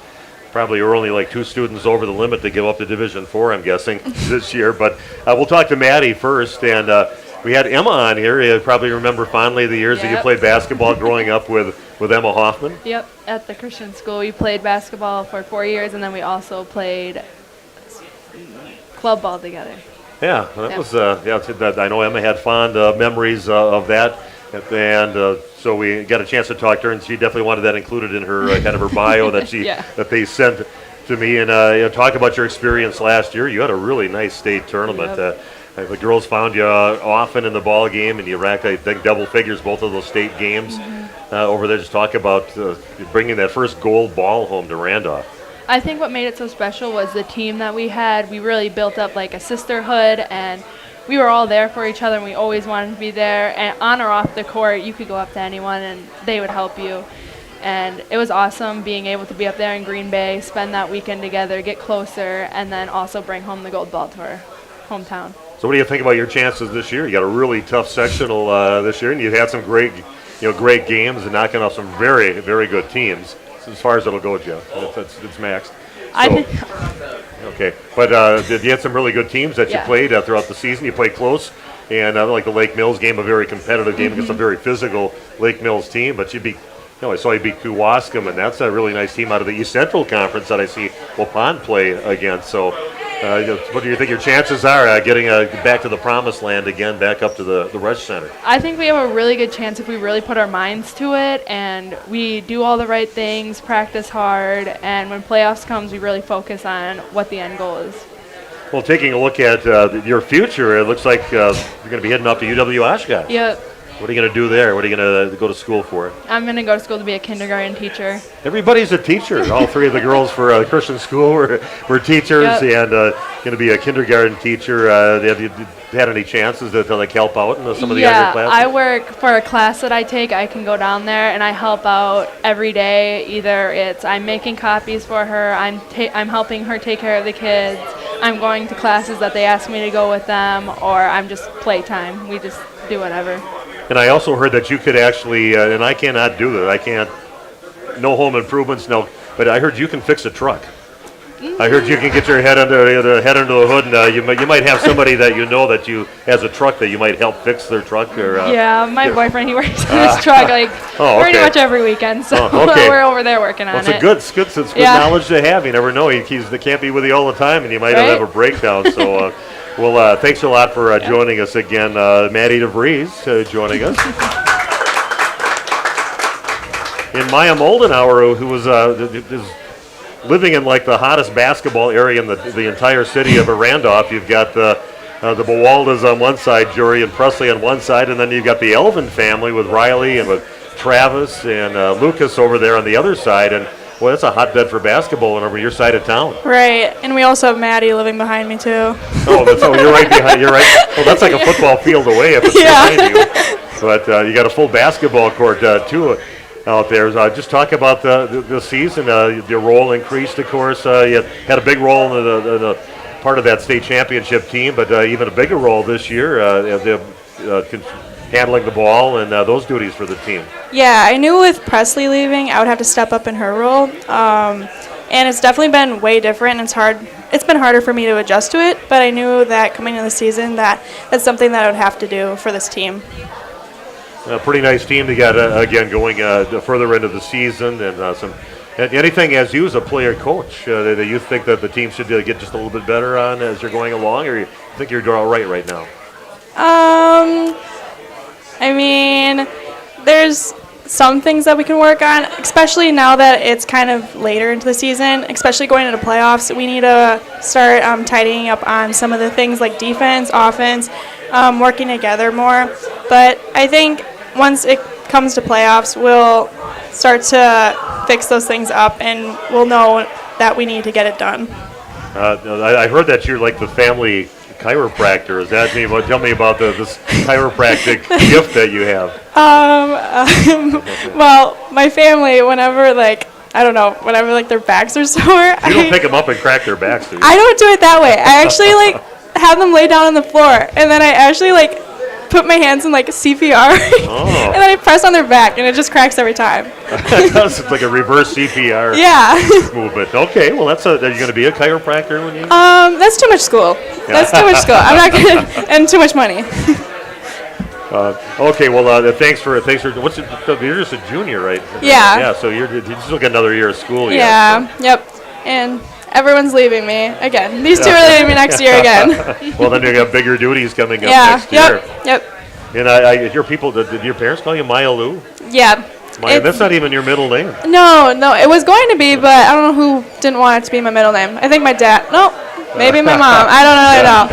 probably are only like 2 students over the limit to go up to Division IV, I'm guessing, this year. But we'll talk to Maddie first, and we had Emma on here. You probably remember fondly the years that you played basketball growing up with Emma Hoffman. Yep, at the Christian school. We played basketball for 4 years, and then we also played club ball together. Yeah, that was, I know Emma had fond memories of that. And so we got a chance to talk to her, and she definitely wanted that included in her kind of her bio that she that they sent to me. And talk about your experience last year. You had a really nice state tournament. Yep. The girls found you often in the ball game, and you racked, I think, double figures both of those state games over there. Just talk about bringing that first gold ball home to Randolph. I think what made it so special was the team that we had. We really built up like a sisterhood, and we were all there for each other, and we always wanted to be there. And on or off the court, you could go up to anyone, and they would help you. And it was awesome being able to be up there in Green Bay, spend that weekend together, get closer, and then also bring home the gold ball to our hometown. So what do you think about your chances this year? You got a really tough sectional this year, and you've had some great games and knocking off some very, very good teams. So as far as it'll go, Jeff, it's maxed. So, okay, but you had some really good teams that you played throughout the season. You played close, and like the Lake Mills game, a very competitive game against a very physical Lake Mills team. But I saw you beat Kewaskum, and that's a really nice team out of the East Central Conference that I see Waupun play against. So. What do you think your chances are getting back to the promised land again, back up to the Rush Center? I think we have a really good chance if we really put our minds to it and we do all the right things, practice hard, and when playoffs comes, we really focus on what the end goal is. Well, taking a look at your future, it looks like you're going to be heading off to UW Oshkosh. Yep. What are you going to do there? What are you going to go to school for? I'm going to go to school to be a kindergarten teacher. Everybody's a teacher. All 3 of the girls for Christian school were teachers, and going to be a kindergarten teacher. Have you had any chances to like help out in some of the younger classes? I work for a class that I take. I can go down there and I help out every day. Either it's I'm making copies for her, I'm helping her take care of the kids, I'm going to classes that they ask me to go with them, or I'm just playtime. We just do whatever. And I also heard that you could actually, and I cannot do that, no home improvements, no but I heard you can fix a truck. I heard you can get your head under the hood, and you might have somebody that you know that you has a truck that you might help fix their truck. Or yeah, my boyfriend, he works on his truck like pretty much every weekend, so we're over there working on it. It's good knowledge to have. You never know. They can't be with you all the time, and you might have a breakdown. So, thanks a lot for joining us again, Maddie DeVries joining us. And Maya Moldenhauer, who was is living in like the hottest basketball area in the entire city of Randolph. You've got the Bawaldas on one side, Jory and Presley on one side, and then you've got the Elvin family with Riley and with Travis and Lucas over there on the other side. And well, that's a hotbed for basketball over your side of town. Right, and we also have Maddie living behind me too. You're right behind. You're right. Well, that's like a football field away if it's behind you. But you got a full basketball court too out there. Just talk about the season. Your role increased, of course. You had a big role in the part of that state championship team, but even a bigger role this year, handling the ball and those duties for the team. Yeah, I knew with Presley leaving, I would have to step up in her role, and it's definitely been way different. It's been harder for me to adjust to it, but I knew that coming into the season that's something that I would have to do for this team. A pretty nice team to get again going further into the season, and anything as you as a player coach that you think that the team should get just a little bit better on as you're going along, or you think you're all right now? I mean, there's some things that we can work on, especially now that it's kind of later into the season, especially going into playoffs. We need to start tidying up on some of the things like defense, offense, working together more. But I think once it comes to playoffs, we'll start to fix those things up, and we'll know that we need to get it done. I heard that you're like the family chiropractor. Is that tell me about this chiropractic gift that you have? Well, my family, whenever their backs are sore, you don't pick them up and crack their backs, do you? I don't do it that way. I actually have them lay down on the floor, and then I actually put my hands in CPR, and then I press on their back, and it just cracks every time. It's like a reverse CPR movement. Okay, well, are you going to be a chiropractor when you? That's too much school. That's too much school. I'm not going to, and too much money. Okay, well, thanks for you're just a junior, right? Yeah. Yeah, so you still got another year of school. Yeah. Yep. And everyone's leaving me again. These two are leaving me next year again. Well, then you got bigger duties coming up next year. Yep. And I hear people. Did your parents call you Maya Lou? Yeah. Maya, that's not even your middle name. No, it was going to be, but I don't know who didn't want it to be my middle name. I think my dad. No, maybe my mom. I don't really know.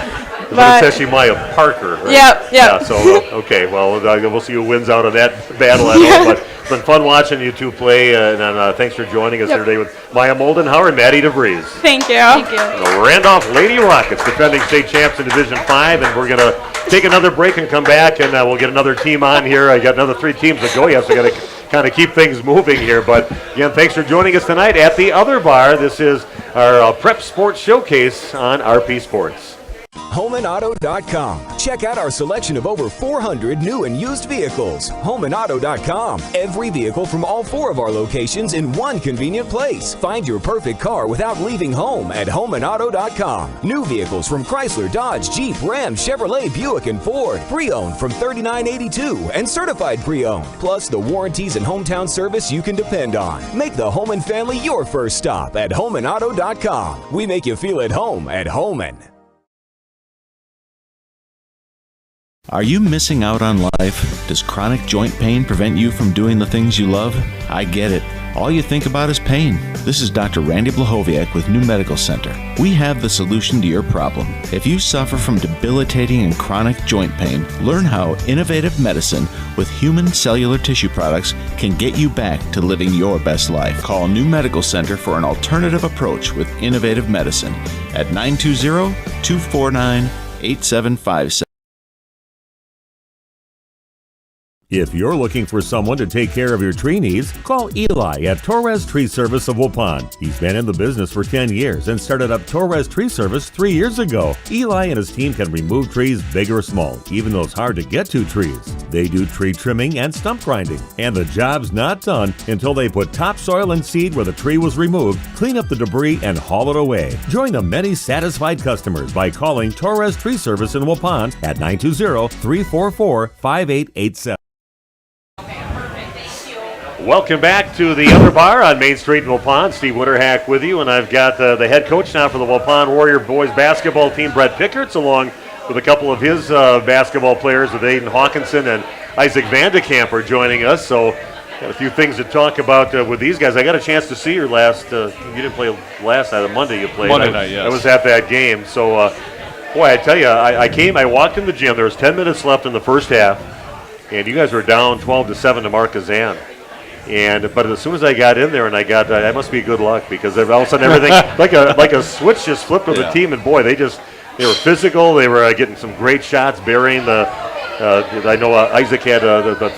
But it's actually Maya Parker, right? Yep. Yeah, so, okay, well, we'll see who wins out of that battle at home. But it's been fun watching you two play, and thanks for joining us here today with Maya Moldenhauer and Maddie DeVries. Thank you. Thank you. The Randolph Lady Rockets, defending state champs in Division 5, and we're going to take another break and come back, and we'll get another team on here. I got another 3 teams to go yet, so I got to kind of keep things moving here. But, again, thanks for joining us tonight at the Other Bar. This is our Prep Sports Showcase on RP Sports. HomeandAuto.com. Check out our selection of over 400 new and used vehicles. HomeandAuto.com. Every vehicle from all 4 of our locations in one convenient place. Find your perfect car without leaving home at HomeandAuto.com. New vehicles from Chrysler, Dodge, Jeep, Ram, Chevrolet, Buick, and Ford. Pre-owned from $39.82 and certified pre-owned. Plus the warranties and hometown service you can depend on. Make the Homan family your first stop at HomeandAuto.com. We make you feel at home at Homan. Are you missing out on life? Does chronic joint pain prevent you from doing the things you love? I get it. All you think about is pain. This is Dr. Randy Blahoviak with New Medical Center. We have the solution to your problem. If you suffer from debilitating and chronic joint pain, learn how innovative medicine with human cellular tissue products can get you back to living your best life. Call New Medical Center for an alternative approach with innovative medicine at 920-249-8757. If you're looking for someone to take care of your tree needs, call Eli at Torres Tree Service of Waupun. He's been in the business for 10 years and started up Torres Tree Service 3 years ago. Eli and his team can remove trees big or small, even those hard to get to trees. They do tree trimming and stump grinding, and the job's not done until they put topsoil and seed where the tree was removed, clean up the debris, and haul it away. Join the many satisfied customers by calling Torres Tree Service in Waupun at 920-344-5887. Welcome back to the Other Bar on Main Street in Waupun. Steve Witterhack with you, and I've got the head coach now for the Waupun Warrior boys basketball team, Brett Pickerts, along with a couple of his basketball players with Aiden Hawkinson and Isaac Vandekamp are joining us. So got a few things to talk about with these guys. I got a chance to see your last, you didn't play last night, on Monday you played. Monday night, yes. I was at that game. So, boy, I tell you, I walked in the gym. There was 10 minutes left in the first half, and you guys were down 12-7 to Marquezan. But as soon as I got in there, and I must be good luck, because all of a sudden everything like a switch just flipped with the team, and boy, they were physical. They were getting some great shots, burying the. I know Isaac had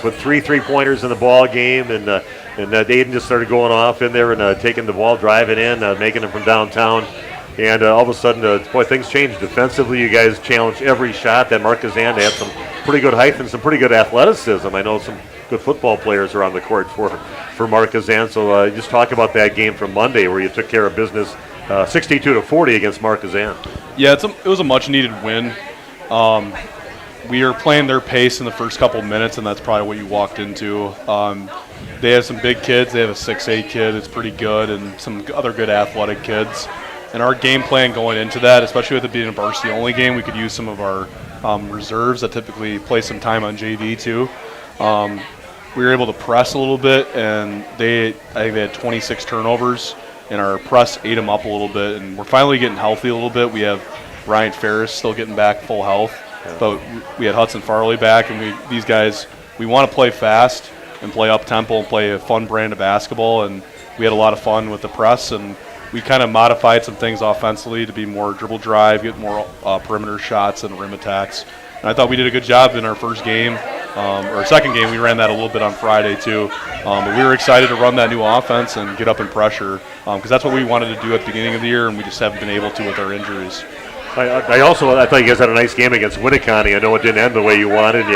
with 3 3-pointers in the ball game, and Aiden just started going off in there and taking the ball, driving in, making them from downtown. And all of a sudden, boy, things changed defensively. You guys challenged every shot. That Marquezan had some pretty good height and some pretty good athleticism. I know some good football players are on the court for Marquezan. So just talk about that game from Monday where you took care of business 62-40 against Marquezan. Yeah, it was a much-needed win. We were playing their pace in the first couple minutes, and that's probably what you walked into. They have some big kids. They have a 6'8" kid that's pretty good and some other good athletic kids. And our game plan going into that, especially with it being a varsity-only game, we could use some of our reserves that typically play some time on JV too. We were able to press a little bit, and I think they had 26 turnovers, and our press ate them up a little bit. And we're finally getting healthy a little bit. We have Ryan Ferris still getting back full health, but we had Hudson Farley back, and these guys, we want to play fast and play up-tempo and play a fun brand of basketball, and we had a lot of fun with the press, and we kind of modified some things offensively to be more dribble drive, get more perimeter shots and rim attacks. And I thought we did a good job in our first game, or second game. We ran that a little bit on Friday too. But we were excited to run that new offense and get up in pressure, because that's what we wanted to do at the beginning of the year, and we just haven't been able to with our injuries. I thought you guys had a nice game against Winneconne. I know it didn't end the way you wanted.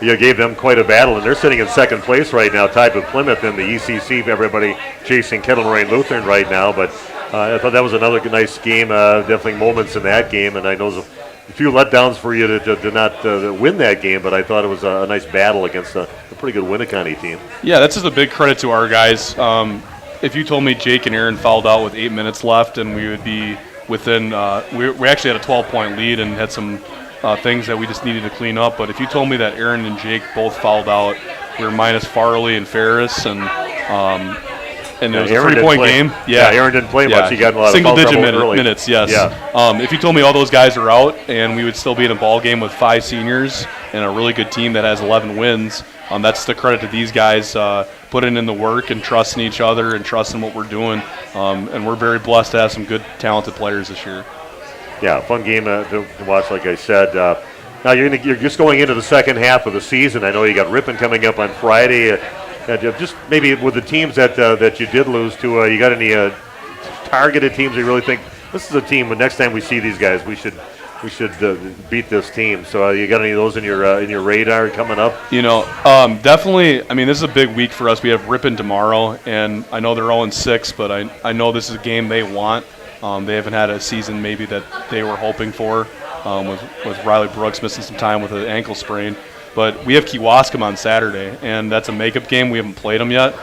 You gave them quite a battle, and they're sitting in second place right now, tied with Plymouth in the ECC. Everybody chasing Kettle Moraine Lutheran right now, but I thought that was another nice game. Definitely moments in that game, and I know there's a few letdowns for you to not win that game, but I thought it was a nice battle against a pretty good Winneconne team. Yeah, that's just a big credit to our guys. If you told me Jake and Aaron fouled out with 8 minutes left and we would be within, we actually had a 12-point lead and had some things that we just needed to clean up. But if you told me that Aaron and Jake both fouled out, we were minus Farley and Ferris, and it was a 3-point game. Yeah, Aaron didn't play much. He got a lot of single-digit minutes, yes. Yeah. If you told me all those guys are out and we would still be in a ball game with 5 seniors and a really good team that has 11 wins, that's the credit to these guys putting in the work and trusting each other and trusting what we're doing. And we're very blessed to have some good, talented players this year. Yeah, fun game to watch, like I said. Now you're just going into the second half of the season. I know you got Ripon coming up on Friday. Just maybe with the teams that you did lose to, you got any targeted teams that you really think this is a team? When next time we see these guys, we should beat this team. So you got any of those in your radar coming up? Definitely. I mean, this is a big week for us. We have Ripon tomorrow, and I know they're 0-6, but I know this is a game they want. They haven't had a season maybe that they were hoping for, with Riley Brooks missing some time with an ankle sprain. But we have Kewaskum on Saturday, and that's a makeup game. We haven't played them yet.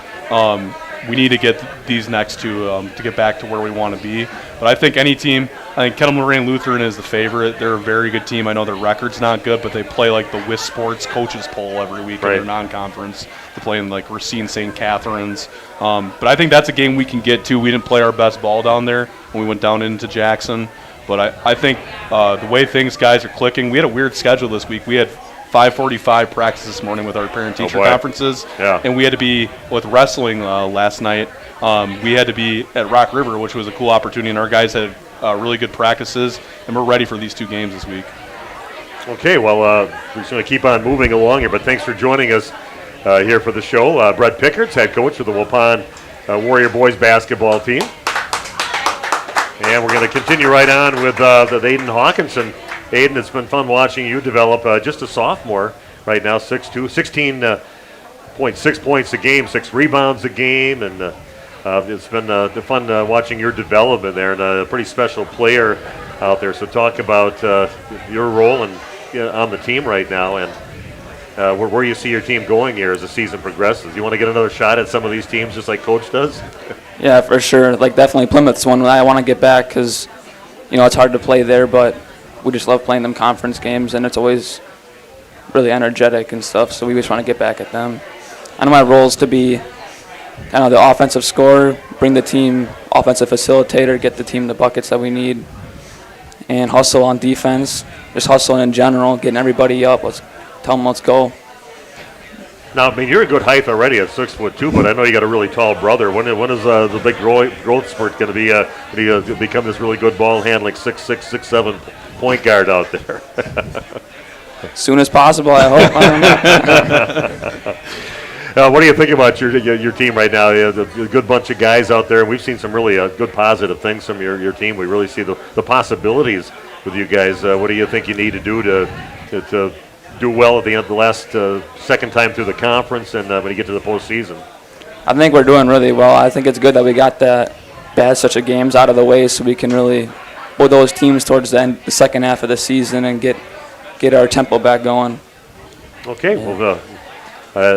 We need to get these next two to get back to where we want to be. But I think any team, Kettle Moraine Lutheran is the favorite. They're a very good team. I know their record's not good, but they play like the WIS Sports Coaches Poll every week in their non-conference. They play in like Racine St. Catharines. But I think that's a game we can get to. We didn't play our best ball down there when we went down into Jackson. But I think the way things guys are clicking, we had a weird schedule this week. We had 5:45 practice this morning with our parent-teacher conferences, and we had to be with wrestling last night. We had to be at Rock River, which was a cool opportunity, and our guys had really good practices, and we're ready for these 2 games this week. Okay, well, we're just going to keep on moving along here, but thanks for joining us here for the show. Brett Pickerts, head coach of the Waupun Warrior boys basketball team. And we're going to continue right on with Aiden Hawkinson. Aiden, it's been fun watching you develop. Just a sophomore, right now, 6'2", 16.6 points a game, 6 rebounds a game, and it's been fun watching your development there, and a pretty special player out there. So talk about your role on the team right now, and where you see your team going here as the season progresses. You want to get another shot at some of these teams just like Coach does? Yeah, for sure. Like, definitely Plymouth's one I want to get back because, it's hard to play there, but we just love playing them conference games, and it's always really energetic and stuff, so we just want to get back at them. I know my role is to be kind of the offensive scorer, bring the team offensive facilitator, get the team the buckets that we need, and hustle on defense, just hustle in general, getting everybody up. Let's tell them let's go. Now, you're a good height already at 6'2", but I know you got a really tall brother. When is the big growth spurt going to be? When you become this really good ball handling 6'6", 6'7" point guard out there? As soon as possible, I hope. I don't know. What do you think about your team right now? A good bunch of guys out there. We've seen some really good positive things from your team. We really see the possibilities with you guys. What do you think you need to do to do well at the end of the last second time through the conference and when you get to the postseason? I think we're doing really well. I think it's good that we got that bad stretch of games out of the way so we can really pull those teams towards the second half of the season and get our tempo back going. Okay, well,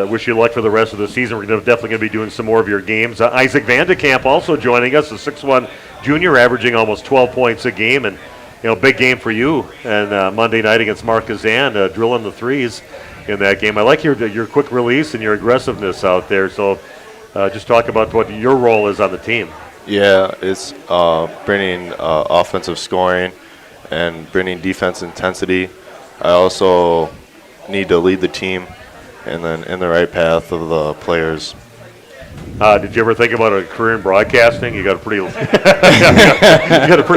wish you luck for the rest of the season. We're definitely going to be doing some more of your games. Isaac Vandekamp also joining us, a 6'1" junior, averaging almost 12 points a game, and big game for you. And Monday night against Marquezan, drilling the threes in that game. I like your quick release and your aggressiveness out there. So just talk about what your role is on the team. Yeah, it's bringing offensive scoring and bringing defense intensity. I also need to lead the team and then in the right path of the players. Did you ever think about a career in broadcasting? You got a pretty,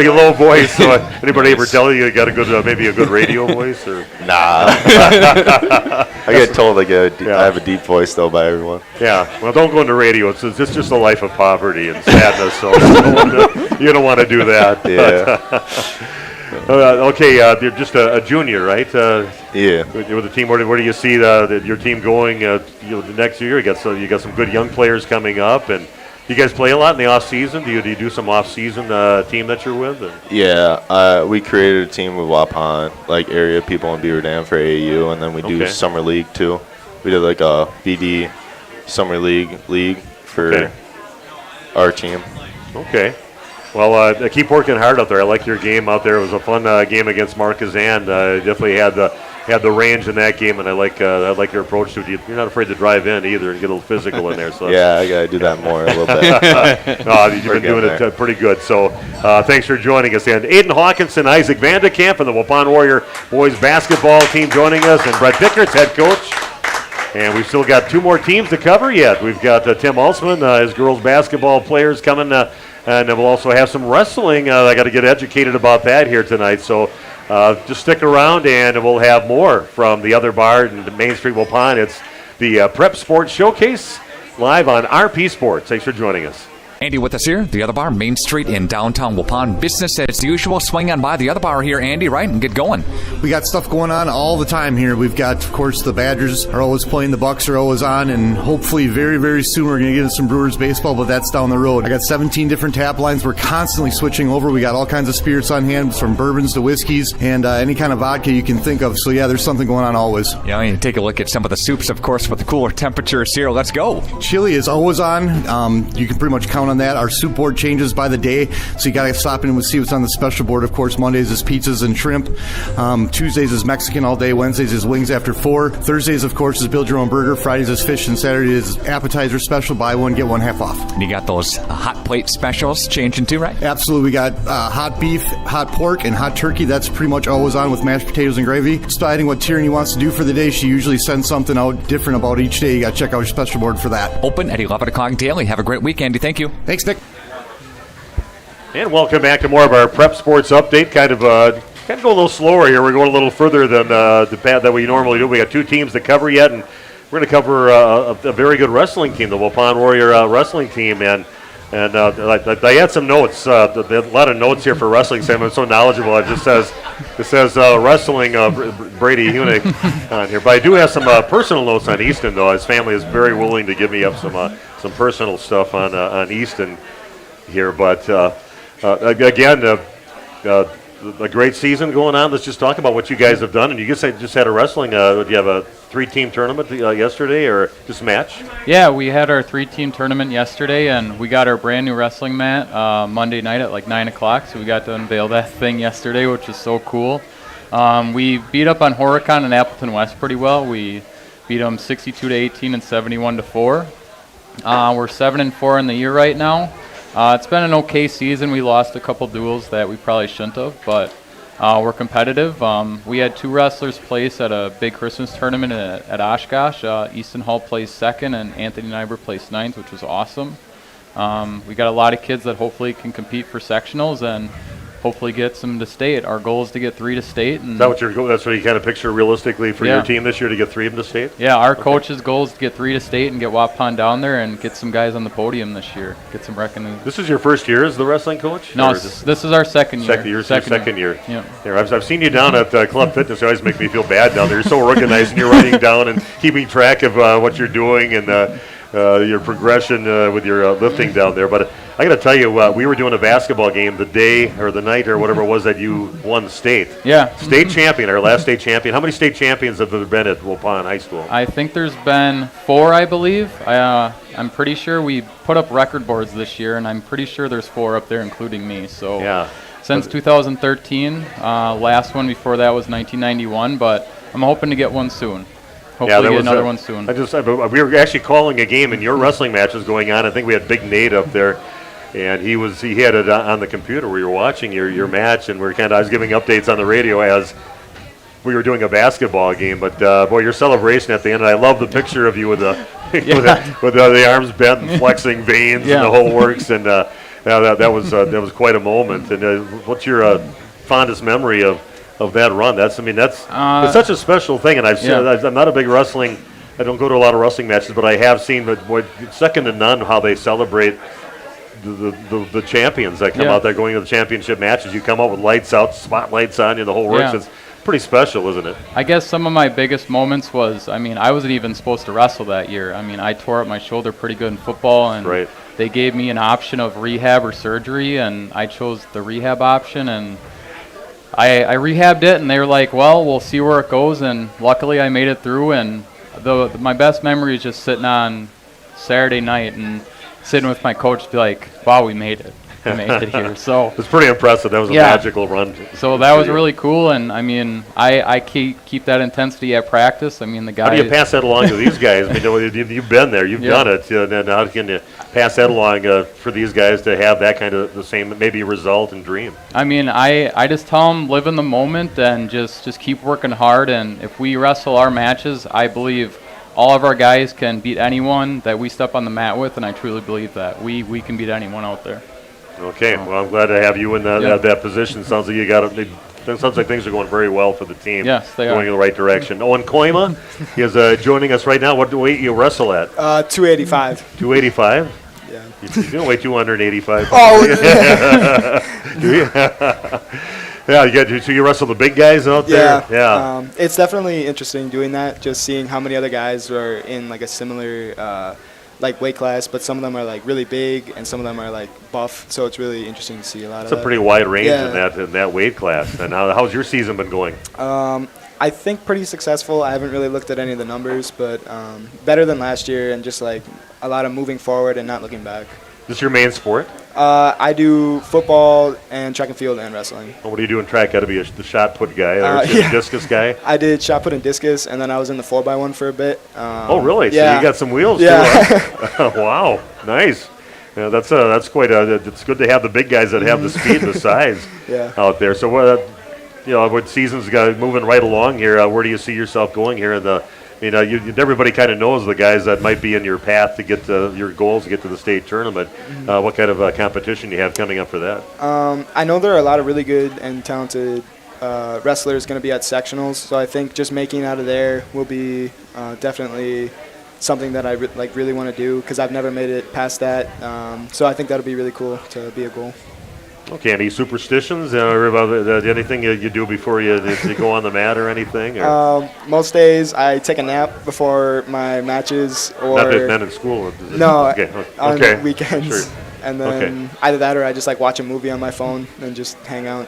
low voice. So anybody ever tell you got a good, maybe a good radio voice? Or Nah. I get told I have a deep voice though by everyone. Yeah. Well, don't go into radio. It's just a life of poverty and sadness. So you don't want to do that. Yeah. Okay, you're just a junior, right? Yeah. With the team, where do you see your team going? The next year, you got some good young players coming up, and you guys play a lot in the off season. Do you do some off season team that you're with? Or? Yeah, we created a team with Waupun, like area people in Beaver Dam for AAU, and then we do summer league too. We did like a BD summer league for our team. Okay. Well, keep working hard out there. I like your game out there. It was a fun game against Marquezan. Definitely had the range in that game, and I like your approach to it. You're not afraid to drive in either and get a little physical in there. So yeah, I gotta do that more a little bit. No, you've been doing it pretty good. So thanks for joining us. And Aiden Hawkinson, Isaac Vandekamp, and the Waupun Warrior boys basketball team joining us, and Brett Dickerts, head coach. And we've still got 2 more teams to cover yet. We've got Tim Alsman, his girls basketball players coming. And then we'll also have some wrestling. I got to get educated about that here tonight. So just stick around, and we'll have more from the other bar in Main Street, Waupun. It's the Prep Sports Showcase live on RP Sports. Thanks for joining us. Andy with us here, the other bar, Main Street in downtown Waupun. Business as usual. Swing on by the other bar here, Andy, right, and get going. We got stuff going on all the time here. We've got, of course, the Badgers are always playing, the Bucks are always on, and hopefully very, very soon we're going to get into some Brewers baseball, but that's down the road. I got 17 different tap lines. We're constantly switching over. We got all kinds of spirits on hand, from bourbons to whiskeys and any kind of vodka you can think of. So, yeah, there's something going on always. Yeah, and take a look at some of the soups, of course, with the cooler temperatures here. Let's go. Chili is always on. You can pretty much count on that. Our soup board changes by the day, so you got to stop in and see what's on the special board. Of course, Mondays is pizzas and shrimp. Tuesdays is Mexican all day. Wednesdays is wings after 4. Thursdays, of course, is build your own burger. Fridays is fish, and Saturdays is appetizer special. Buy one, get one half off. And you got those hot plate specials changing too, right? Absolutely. We got hot beef, hot pork, and hot turkey. That's pretty much always on with mashed potatoes and gravy. Deciding what Tierney wants to do for the day. She usually sends something out different about each day. You got to check out your special board for that. Open at 11 o'clock daily. Have a great week, Andy. Thank you. Thanks, Nick. And welcome back to more of our Prep Sports Update. Kind of go a little slower here. We're going a little further than the path that we normally do. We got 2 teams to cover yet, and we're going to cover a very good wrestling team, the Waupun Warrior wrestling team. And And I had some notes, a lot of notes here for wrestling. Sam, I'm so knowledgeable. It says wrestling Brady Hunick on here. But I do have some personal notes on Easton, though. His family is very willing to give me up some personal stuff on Easton here. But again, a great season going on. Let's just talk about what you guys have done. And you just had a wrestling. Do you have a 3-team tournament yesterday, or just match? Yeah, we had our 3-team tournament yesterday, and we got our brand new wrestling mat Monday night at like 9 o'clock. So we got to unveil that thing yesterday, which is so cool. We beat up on Horicon and Appleton West pretty well. We beat them 62-18 and 71-4. We're 7-4 in the year right now. It's been an okay season. We lost a couple duels that we probably shouldn't have, but we're competitive. We had 2 wrestlers place at a big Christmas tournament at Oshkosh. Easton Hall placed 2nd, and Anthony Nyber placed 9th, which was awesome. We got a lot of kids that hopefully can compete for sectionals and hopefully get some to state. Our goal is to get 3 to state. And is that what that's what you kind of picture realistically for your team this year, to get 3 of them to state? Yeah, our coach's goal is to get 3 to state and get Waupun down there and get some guys on the podium this year, get some recognition. This is your first year as the wrestling coach? No, this is our second year. Second year. Yeah. Here, I've seen you down at Club Fitness. You always make me feel bad down there. You're so organized, and you're writing down and keeping track of what you're doing and your progression with your lifting down there. But I got to tell you, we were doing a basketball game the day or the night or whatever it was that you won state. Yeah. State champion, our last state champion. How many state champions have there been at Waupun High School? I think there's been 4, I believe. I'm pretty sure we put up record boards this year, and I'm pretty sure there's 4 up there, including me. So yeah. Since 2013, last one before that was 1991, but I'm hoping to get one soon. Hopefully get another one soon. We were actually calling a game, and your wrestling match was going on. I think we had Big Nate up there, and he had it on the computer. We were watching your match, and I was giving updates on the radio as we were doing a basketball game. But boy, your celebration at the end! I love the picture of you with the with the arms bent and flexing veins and the whole works. And that was quite a moment. And what's your fondest memory of that run? It's such a special thing. And I'm not a big wrestling. I don't go to a lot of wrestling matches, but I have seen, second to none, how they celebrate the champions that come out there going to the championship matches. You come out with lights out, spotlights on you, the whole works. It's pretty special, isn't it? I guess some of my biggest moments was, I wasn't even supposed to wrestle that year. I tore up my shoulder pretty good in football, and they gave me an option of rehab or surgery, and I chose the rehab option, and I rehabbed it, and they were like, well, we'll see where it goes, and luckily I made it through, and my best memory is just sitting on Saturday night and sitting with my coach to be like, wow, we made it. We made it here. So it's pretty impressive. That was a magical run. So that was really cool, and I keep that intensity at practice. The guys. How do you pass that along to these guys? You've been there, you've done it, and how can you pass that along for these guys to have that kind of the same maybe result and dream? I just tell them live in the moment and just keep working hard. And if we wrestle our matches, I believe all of our guys can beat anyone that we step on the mat with, and I truly believe that we can beat anyone out there. Okay, well, I'm glad to have you in that position. Sounds like it sounds like things are going very well for the team. Yes, they going are. in the right direction. Owen Koima is joining us right now. What weight you wrestle at? 285. 285? Yeah. You don't weigh 285. Oh, do you? Yeah, so you wrestle the big guys out there? Yeah. It's definitely interesting doing that, just seeing how many other guys are in a similar weight class, but some of them are really big and some of them are buff, so it's really interesting to see a lot of that. It's a pretty wide range in that weight class. And how's your season been going? I think pretty successful. I haven't really looked at any of the numbers, but better than last year, and just a lot of moving forward and not looking back. Is this your main sport? I do football and track and field and wrestling. What do you do in track? Got to be the shot put guy or discus guy? I did shot put and discus, and then I was in the 4x1 for a bit. Oh, really? Yeah. So you got some wheels too, huh? Wow, nice. Yeah, that's quite it's good to have the big guys that have the speed and the size out there. So what season's moving right along here, where do you see yourself going here in the everybody kind of knows the guys that might be in your path to get to your goals to get to the state tournament. What kind of competition do you have coming up for that? I know there are a lot of really good and talented wrestlers going to be at sectionals, so I think just making out of there will be definitely something that I really want to do because I've never made it past that. So I think that'll be really cool to be a goal. Okay, any superstitions or anything you do before you go on the mat or anything? Or? Most days I take a nap before my matches, or not in school. No, okay. on weekends, Sure. and then either that or I just like watch a movie on my phone and just hang out.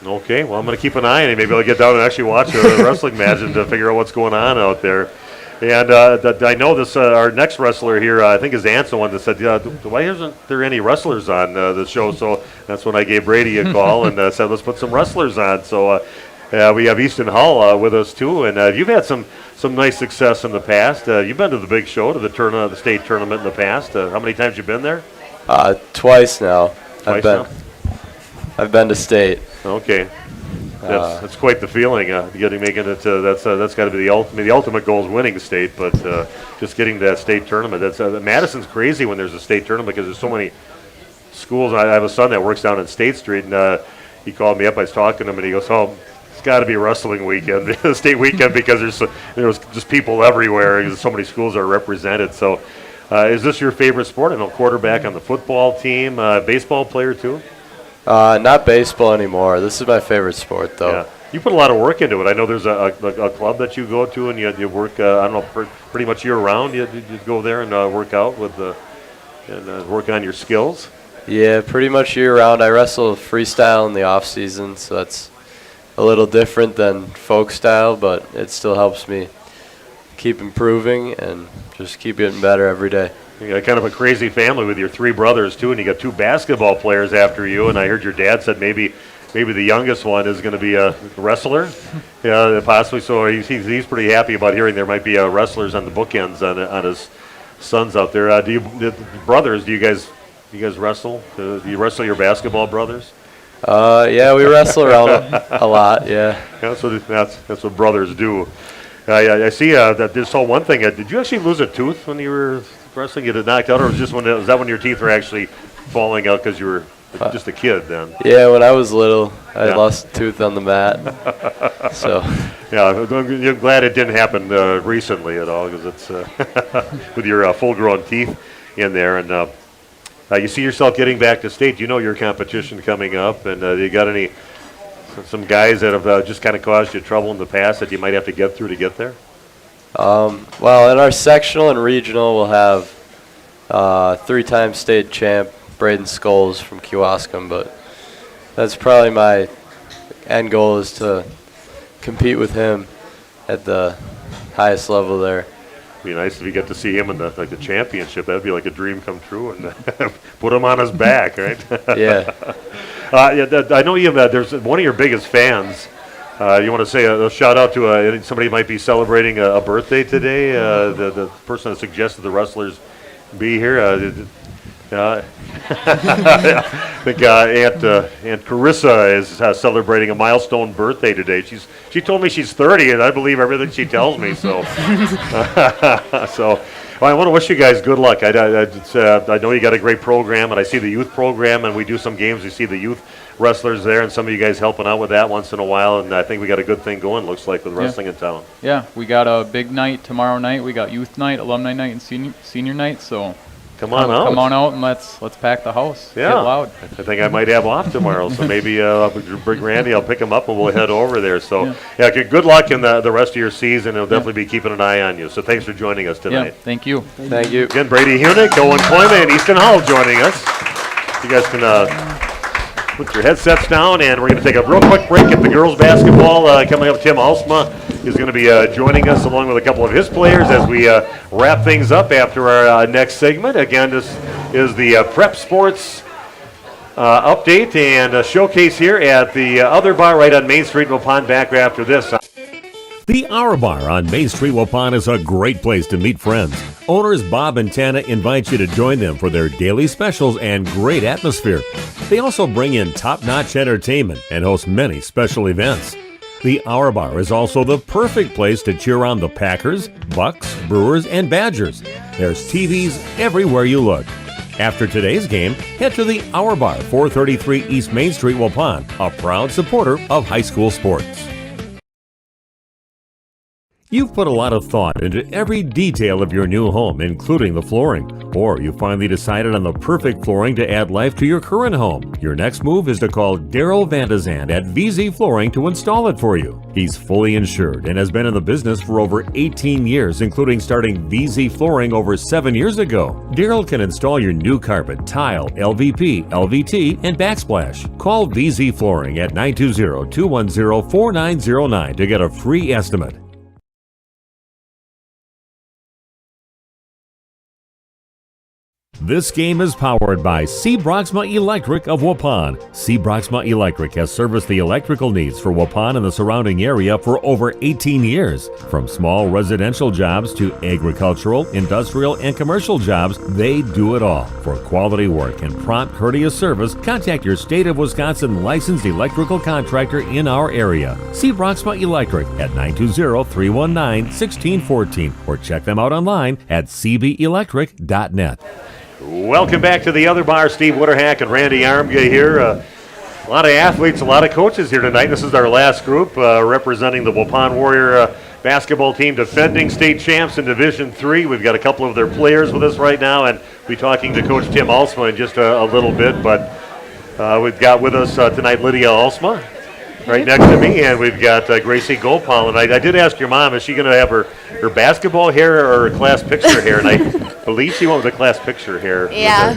Okay, well I'm going to keep an eye on it. Maybe I'll get down and actually watch a wrestling match and to figure out what's going on out there. And I know this. Our next wrestler here, I think his aunt's the one that said, why isn't there any wrestlers on the show? So that's when I gave Brady a call and said, let's put some wrestlers on. So we have Easton Hull with us too. And you've had some nice success in the past. You've been to the big show, to the state tournament in the past. How many times you been there? Twice now. Twice I've been to state. Okay. That's quite the feeling. Making it. That's got to be the ultimate. The ultimate goal is winning the state, but just getting to that state tournament. That's Madison's crazy when there's a state tournament because there's so many schools. I have a son that works down on State Street, and he called me up. I was talking to him, and he goes, "Oh, it's got to be wrestling weekend, state weekend, because there's just people everywhere. Because so many schools are represented." So, is this your favorite sport? I know quarterback on the football team, baseball player too. Not baseball anymore. This is my favorite sport, though. Yeah. You put a lot of work into it. I know there's a club that you go to, and you work. I don't know, pretty much year round. You go there and work out with and work on your skills. Yeah, pretty much year round. I wrestle freestyle in the off season, so that's a little different than folk style, but it still helps me keep improving and just keep getting better every day. You got kind of a crazy family with your 3 brothers too, and you got 2 basketball players after you. And I heard your dad said maybe the youngest one is going to be a wrestler, possibly. So he's pretty happy about hearing there might be wrestlers on the bookends on his sons out there. Do you guys wrestle? Do you wrestle your basketball brothers? Yeah, we wrestle around a lot. Yeah. That's what brothers do. I see that there's one thing. Did you actually lose a tooth when you were wrestling? You get knocked out, or was that when your teeth were actually falling out because you were just a kid then? Yeah, when I was little, I lost a tooth on the mat. So. Yeah, I'm glad it didn't happen recently at all, because it's with your full-grown teeth in there. And you see yourself getting back to state. You know your competition coming up, and you got some guys that have just kind of caused you trouble in the past that you might have to get through to get there? Well, in our sectional and regional, we'll have 3-time state champ Braden Scholes from Kewaskum, but that's probably my end goal, is to compete with him at the highest level there. It'd be nice if you get to see him in the championship. That'd be like a dream come true, and put him on his back, right? Yeah. I know you have. There's one of your biggest fans. You want to say a shout out to somebody might be celebrating a birthday today? The person that suggested the wrestlers be here. I think Aunt Carissa is celebrating a milestone birthday today. She told me she's 30, and I believe everything she tells me. So, I want to wish you guys good luck. I know you got a great program, and I see the youth program, and we do some games. We see the youth wrestlers there, and some of you guys helping out with that once in a while, and I think we got a good thing going, looks like, with wrestling in town. Yeah, we got a big night tomorrow night. We got youth night, alumni night, and senior night, so come on out and let's pack the house. Yeah, get loud. I think I might have off tomorrow, so maybe bring Randy. I'll pick him up and we'll head over there. So good luck in the rest of your season. He'll definitely be keeping an eye on you. So thanks for joining us tonight. Yeah, thank you. Thank you. Again, Brady Hunick, Owen Koima, and Easton Hull joining us. You guys can put your headsets down, and we're going to take a real quick break at the girls basketball. Coming up, Tim Alsma is going to be joining us along with a couple of his players as we wrap things up after our next segment. Again, this is the Prep Sports update and showcase here at the Other Bar right on Main Street, Waupun. Back after this. The Hour Bar on Main Street, Waupun is a great place to meet friends. Owners Bob and Tana invite you to join them for their daily specials and great atmosphere. They also bring in top-notch entertainment and host many special events. The Hour Bar is also the perfect place to cheer on the Packers, Bucks, Brewers, and Badgers. There's TVs everywhere you look. After today's game, head to the Hour Bar, 433 East Main Street, Waupun, a proud supporter of high school sports. You've put a lot of thought into every detail of your new home, including the flooring. Or you finally decided on the perfect flooring to add life to your current home. Your next move is to call Daryl Vandazan at VZ Flooring to install it for you. He's fully insured and has been in the business for over 18 years, including starting VZ Flooring over 7 years ago. Daryl can install your new carpet, tile, LVP, LVT, and backsplash. Call VZ Flooring at 920-210-4909 to get a free estimate. This game is powered by C. Broxma Electric of Waupun. C. Broxma Electric has serviced the electrical needs for Waupun and the surrounding area for over 18 years. From small residential jobs to agricultural, industrial, and commercial jobs, they do it all. For quality work and prompt, courteous service, contact your State of Wisconsin licensed electrical contractor in our area. C. Broxma Electric at 920-319-1614 or check them out online at cbelectric.net. Welcome back to the other bar. Steve Witterhack and Randy Armga here. A lot of athletes, a lot of coaches here tonight. This is our last group representing the Waupun Warrior basketball team, defending state champs in Division III. We've got a couple of their players with us right now, and we'll be talking to Coach Tim Alsma in just a little bit. But we've got with us tonight Lydia Alsma right next to me, and we've got Gracie Gopal. And I did ask your mom, is she going to have her basketball hair or her class picture hair? And I believe she went with the class picture hair. Yeah.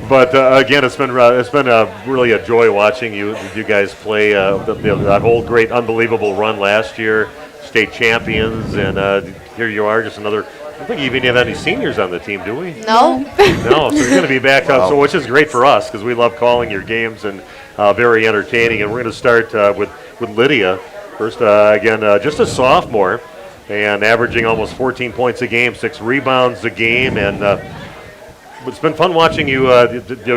But again, it's been really a joy watching you guys play that whole great, unbelievable run last year, state champions, and here you are, just another. I don't think you even have any seniors on the team, do we? No. No, so you're going to be back up, so which is great for us because we love calling your games and very entertaining. And we're going to start with Lydia first. Again, just a sophomore and averaging almost 14 points a game, 6 rebounds a game, and it's been fun watching you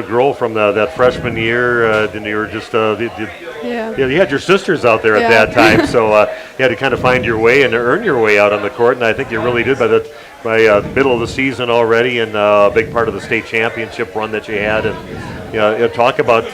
grow from that freshman year. And you were just you had your sisters out there at that time, so you had to kind of find your way and earn your way out on the court, and I think you really did by the middle of the season already, and a big part of the state championship run that you had. And talk about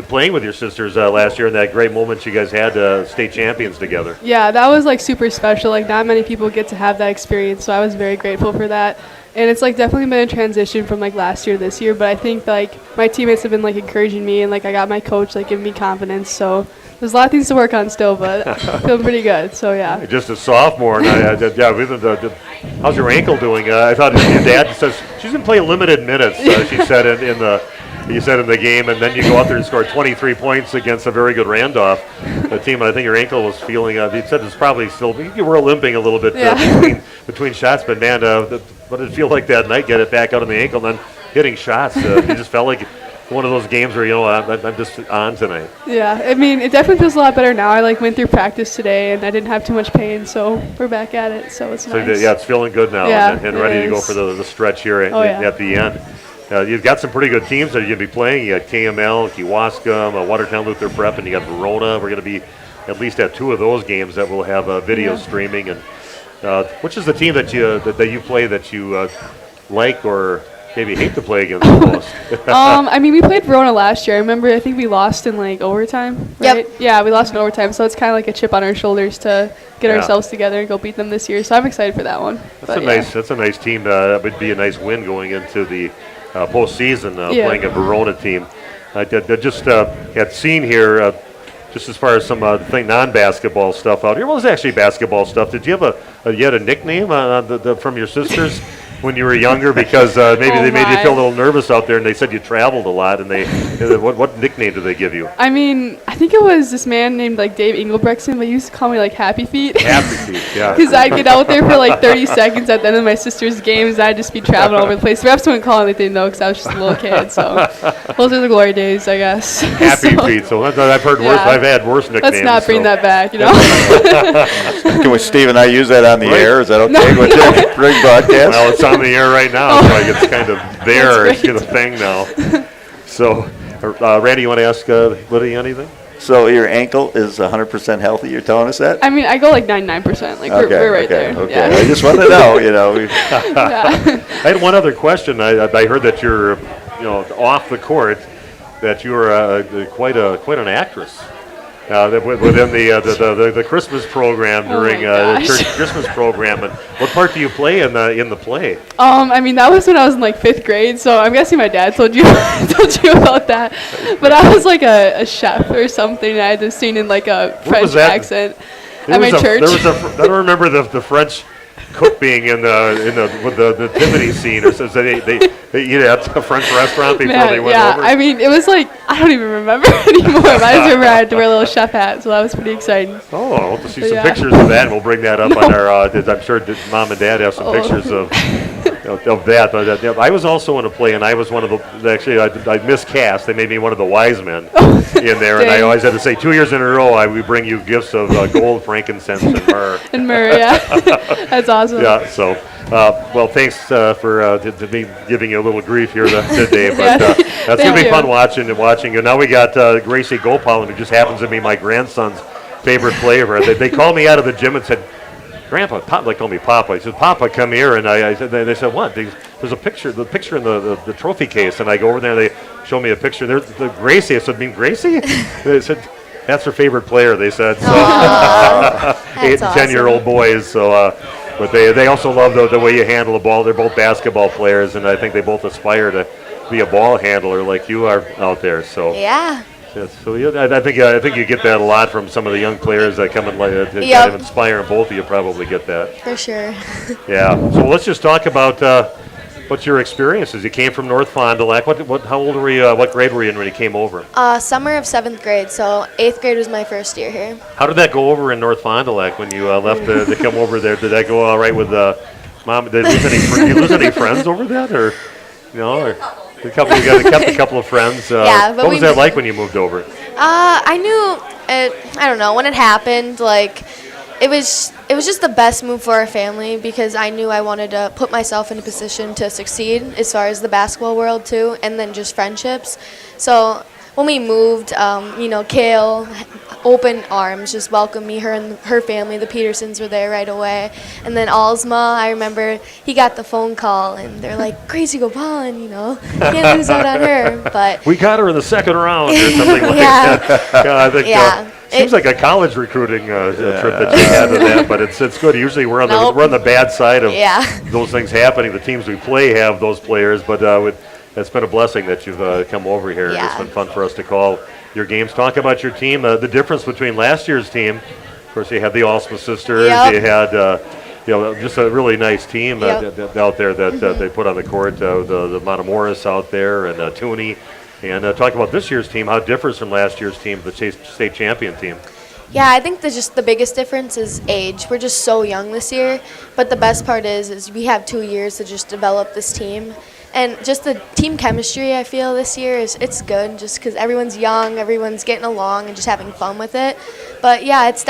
playing with your sisters last year and that great moment you guys had state champions together. Yeah, that was like super special. Like not many people get to have that experience, so I was very grateful for that. And it's like definitely been a transition from like last year to this year, but I think like my teammates have been like encouraging me, and like I got my coach like giving me confidence. So there's a lot of things to work on still, but feeling pretty good. So yeah. Just a sophomore, and how's your ankle doing? I thought your dad says she's gonna play limited minutes. She said in the game, and then you go out there and score 23 points against a very good Randolph team. And I think your ankle was feeling. You said it's probably still. You were limping a little bit between shots, but man, what did it feel like that night? Get it back out on the ankle, and then hitting shots. You just felt like one of those games where I'm just on tonight. Yeah, I mean it definitely feels a lot better now. I like went through practice today, and I didn't have too much pain, so we're back at it. So it's nice. Yeah, it's feeling good now, and ready to go for the stretch here at the end. You've got some pretty good teams that you're going to be playing. You got KML, Kewaskum, Watertown Luther Prep, and you got Verona. We're going to be at least at 2 of those games that will have video streaming. And which is the team that you play that you like or maybe hate to play against the most? I mean, we played Verona last year. I remember. I think we lost in like overtime. Right? Yep. Yeah, we lost in overtime. So it's kind of like a chip on our shoulders to get ourselves together and go beat them this year. So I'm excited for that one. That's a nice team. That would be a nice win going into the postseason, playing a Verona team. I just had seen here, just as far as some non-basketball stuff out here. Well, it's actually basketball stuff. Did you have a nickname from your sisters when you were younger? Because maybe they made you feel a little nervous out there, and they said you traveled a lot. And what nickname did they give you? I mean, I think it was this man named like Dave Engelbrechtson, but he used to call me like Happy Feet. Happy Feet, yeah. Because I'd get out there for like 30 seconds at the end of my sister's games, and I'd just be traveling all over the place. The refs wouldn't call anything though, because I was just a little kid. So those are the glory days, I guess. Happy Feet. So I've heard worse. I've had worse nicknames. Let's not bring that back, you know. Can we, Steve and I, use that on the air? Is that okay with the ring broadcast? Well, it's on the air right now. It's like it's kind of there. It's a thing now. So, Randy, you want to ask Lydia anything? So your ankle is 100% healthy. You're telling us that? I mean, I go like 99%. Like we're right there. Okay. Yeah. I just want to know. I had one other question. I heard that you're, off the court, that you were quite an actress. within the Christmas program during the church Christmas program. And what part do you play in the play? I mean, that was when I was in like 5th grade, so I'm guessing my dad told you about that. But I was like a chef or something, and I had to sing in like a French accent at my church. I don't remember the French cook being in the nativity scene, or so they eat at a French restaurant before they went over. I mean, it was like, I don't even remember anymore. But I just remember I had to wear a little chef hat, so that was pretty exciting. Oh, I'll have to see some pictures of that, and we'll bring that up on our. I'm sure Mom and Dad have some pictures of that. But I was also in a play, and I was one of the. Actually, I miscast. They made me one of the wise men in there, and I always had to say 2 years in a row, we bring you gifts of gold, frankincense, and myrrh. And myrrh, yeah. That's awesome. Yeah. So, well, thanks for to me giving you a little grief here today, but that's gonna be fun watching you. Now we got Gracie Gopal, who just happens to be my grandson's favorite player. They called me out of the gym and said, "Grandpa," they called me Papa. He said, "Papa, come here." And I said, they said, "What?" There's a picture in the trophy case, and I go over there, and they show me a picture. There's the Gracie. I said, "Mean Gracie?" They said, "That's her favorite player." They said, so 8 and 10-year-old boys. So, but they also love the way you handle the ball. They're both basketball players, and I think they both aspire to be a ball handler like you are out there. So yeah. So I think you get that a lot from some of the young players that come and kind of inspire, and both of you probably get that. For sure. Yeah. So let's just talk about what's your experiences. You came from North Fond du Lac. How old were you? What grade were you in when you came over? Summer of 7th grade. So 8th grade was my first year here. How did that go over in North Fond du Lac when you left to come over there? Did that go all right with Mom? Did you lose any friends over that, or Or you kept a couple of friends. Yeah, but what was that like when you moved over? I knew I don't know, when it happened, like it was just the best move for our family, because I knew I wanted to put myself in a position to succeed as far as the basketball world too, and then just friendships. So when we moved, Kale, open arms, just welcomed me. Her and her family, the Petersons, were there right away. And then Alsma, I remember he got the phone call, and they're like, Gracie Gopalin, can't lose out on her. But we got her in the 2nd round or something like that. I think, seems like a college recruiting trip that you had to that, but it's good. Usually we're on the bad side of those things happening. The teams we play have those players, but it's been a blessing that you've come over here. It's been fun for us to call your games. Talk about your team. The difference between last year's team, of course, you had the Alsma sisters. You had just a really nice team out there that they put on the court. The Matamoras out there, and Tooney. And talk about this year's team. How it differs from last year's team, the state champion team. Yeah, I think the biggest difference is age. We're just so young this year. But the best part is we have 2 years to just develop this team. And just the team chemistry, I feel, this year it's good, just because everyone's young, everyone's getting along and just having fun with it. But yeah, it's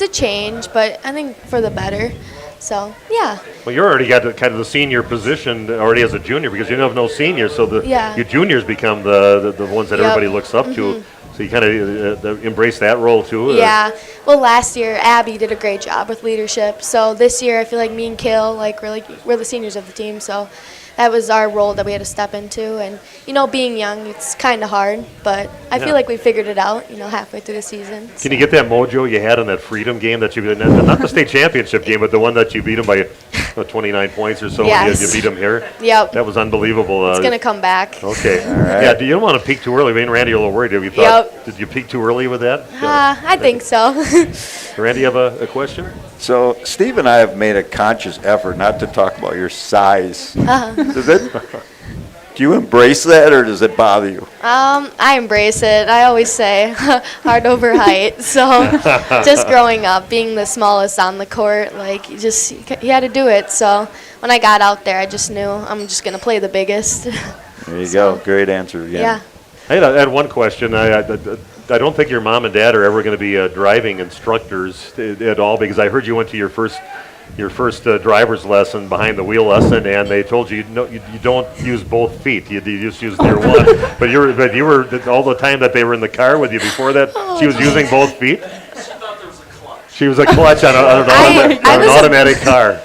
a change, but I think for the better. So yeah. Well, you already got kind of the senior position already as a junior, because you have no seniors, so your juniors become the ones that everybody looks up to. So you kind of embrace that role too. Yeah. Well, last year Abby did a great job with leadership. So this year I feel like me and Kale, we're the seniors of the team. So that was our role that we had to step into. And, being young, it's kind of hard, but I feel like we figured it out, halfway through the season. Can you get that mojo you had in that Freedom game that not the state championship game, but the one that you beat them by 29 points or so? Yes. You beat them here? Yep. That was unbelievable. It's going to come back. Okay. All right. Yeah, you don't want to peak too early. Me and Randy are a little worried. Have you thought, did you peak too early with that? I think so. Randy, you have a question? So Steve and I have made a conscious effort not to talk about your size. Do you embrace that, or does it bother you? I embrace it. I always say heart over height. So just growing up, being the smallest on the court, you had to do it. So when I got out there, I just knew I'm just going to play the biggest. There you go. Great answer again. Yeah. I had one question. I don't think your mom and dad are ever going to be driving instructors at all, because I heard you went to your first driver's lesson, behind the wheel lesson, and they told you you don't use both feet. You just use your one. But you were all the time that they were in the car with you before that. She was using both feet. She was a clutch on an automatic car.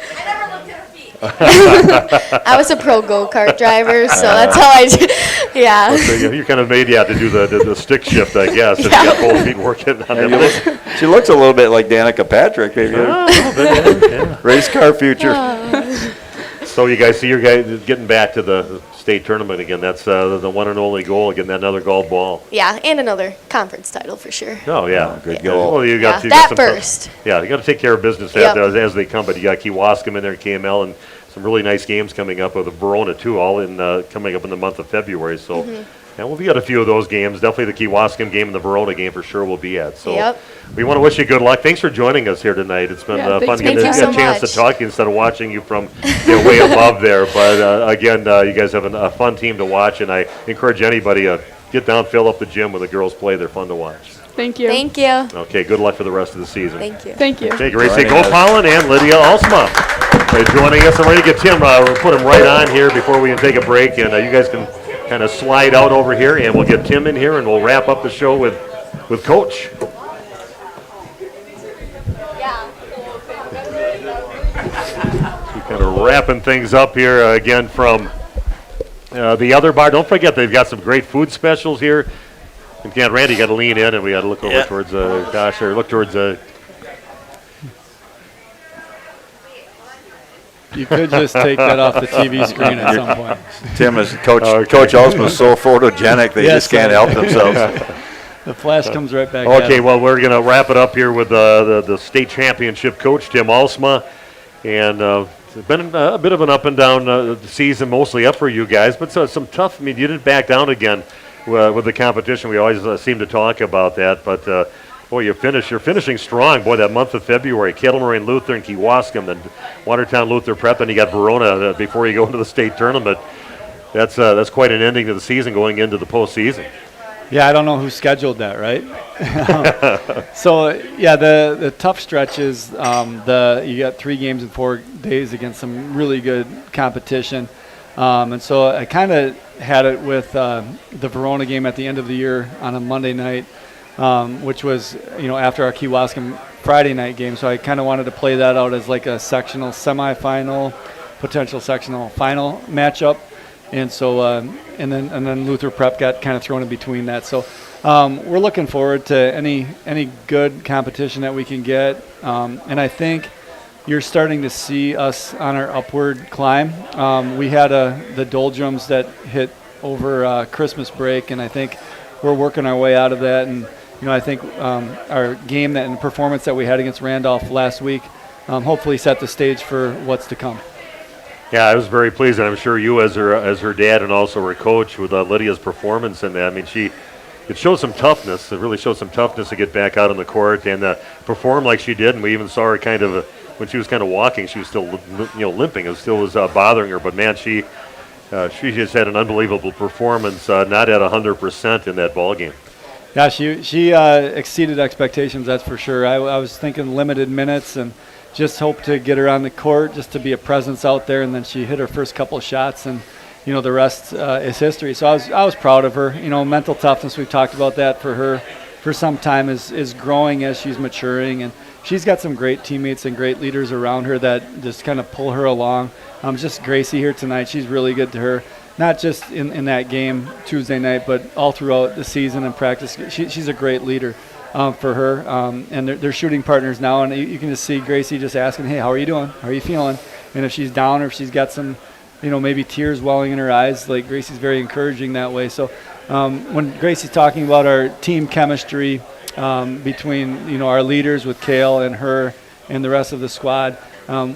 I was a pro go-kart driver, so that's how I do. Yeah. So you kind of made to do the stick shift, I guess. If you got both feet working on it. She looks a little bit like Danica Patrick, maybe. A little bit, yeah. Race car future. So you guys see your guys getting back to the state tournament again. That's the one and only goal, getting that another gold ball. Yeah, and another conference title for sure. Oh, yeah. Good goal. Well, you got that some first. Yeah, you got to take care of business Yep. as they come, but you got Kewaskum in there, KML, and some really nice games coming up with Verona, too, all in coming up in the month of February. So, and we'll be at a few of those games. Definitely the Kewaskum game and the Verona game for sure we'll be at. So we want to wish you good luck. Thanks for joining us here tonight. It's been fun getting a chance to talk to you instead of watching you from way above there. But again, you guys have a fun team to watch, and I encourage anybody to get down, fill up the gym when the girls play. They're fun to watch. Thank you. Thank you. Okay, good luck for the rest of the season. Thank you. Thank you. Okay, Gracie Gopalin and Lydia Alsma joining us. I'm ready to get Tim. We'll put him right on here before we can take a break, and you guys can kind of slide out over here, and we'll get Tim in here, and we'll wrap up the show with Coach. Kind of wrapping things up here again from the other bar. Don't forget they've got some great food specials here. And Randy got to lean in, and we got to look over towards look towards. You could just take that off the TV screen at some point. Tim is Coach Alsma is so photogenic they just can't help themselves. The flash comes right back. Okay, well we're going to wrap it up here with the state championship coach Tim Alsma, and it's been a bit of an up and down season, mostly up for you guys, but some tough. I mean, you didn't back down again with the competition. We always seem to talk about that, but boy, you're finishing strong. Boy, that month of February, Kettle Moraine Lutheran, Kewaskum, then Watertown Luther Prep, then you got Verona before you go into the state tournament. That's quite an ending to the season going into the postseason. Yeah, I don't know who scheduled that, right? So yeah, the tough stretch is you got 3 games in 4 days against some really good competition, and so I kind of had it with the Verona game at the end of the year on a Monday night, which was after our Kewaskum Friday night game. So I kind of wanted to play that out as like a sectional semifinal, potential sectional final matchup. And so, and then Luther Prep got kind of thrown in between that. So, we're looking forward to any good competition that we can get. And I think you're starting to see us on our upward climb. We had the doldrums that hit over Christmas break, and I think we're working our way out of that. And I think our game and performance that we had against Randolph last week hopefully set the stage for what's to come. Yeah, I was very pleased, and I'm sure you, as her dad and also her coach, with Lydia's performance in that. I mean, it showed some toughness. It really showed some toughness to get back out on the court and perform like she did. And we even saw her kind of when she was kind of walking, she was still limping. It still was bothering her. But man, she just had an unbelievable performance, not at 100% in that ball game. Yeah, she exceeded expectations, that's for sure. I was thinking limited minutes and just hope to get her on the court, just to be a presence out there. And then she hit her first couple of shots, and the rest is history. So I was proud of her. Mental toughness, we've talked about that for her for some time, is growing as she's maturing, and she's got some great teammates and great leaders around her that just kind of pull her along. Just Gracie here tonight, she's really good to her, not just in that game Tuesday night, but all throughout the season and practice. She's a great leader. For her, and they're shooting partners now, and you can just see Gracie just asking, hey, how are you doing? How are you feeling? And if she's down or if she's got some, maybe tears welling in her eyes, like Gracie's very encouraging that way. So when Gracie's talking about our team chemistry between, our leaders with Kale and her and the rest of the squad,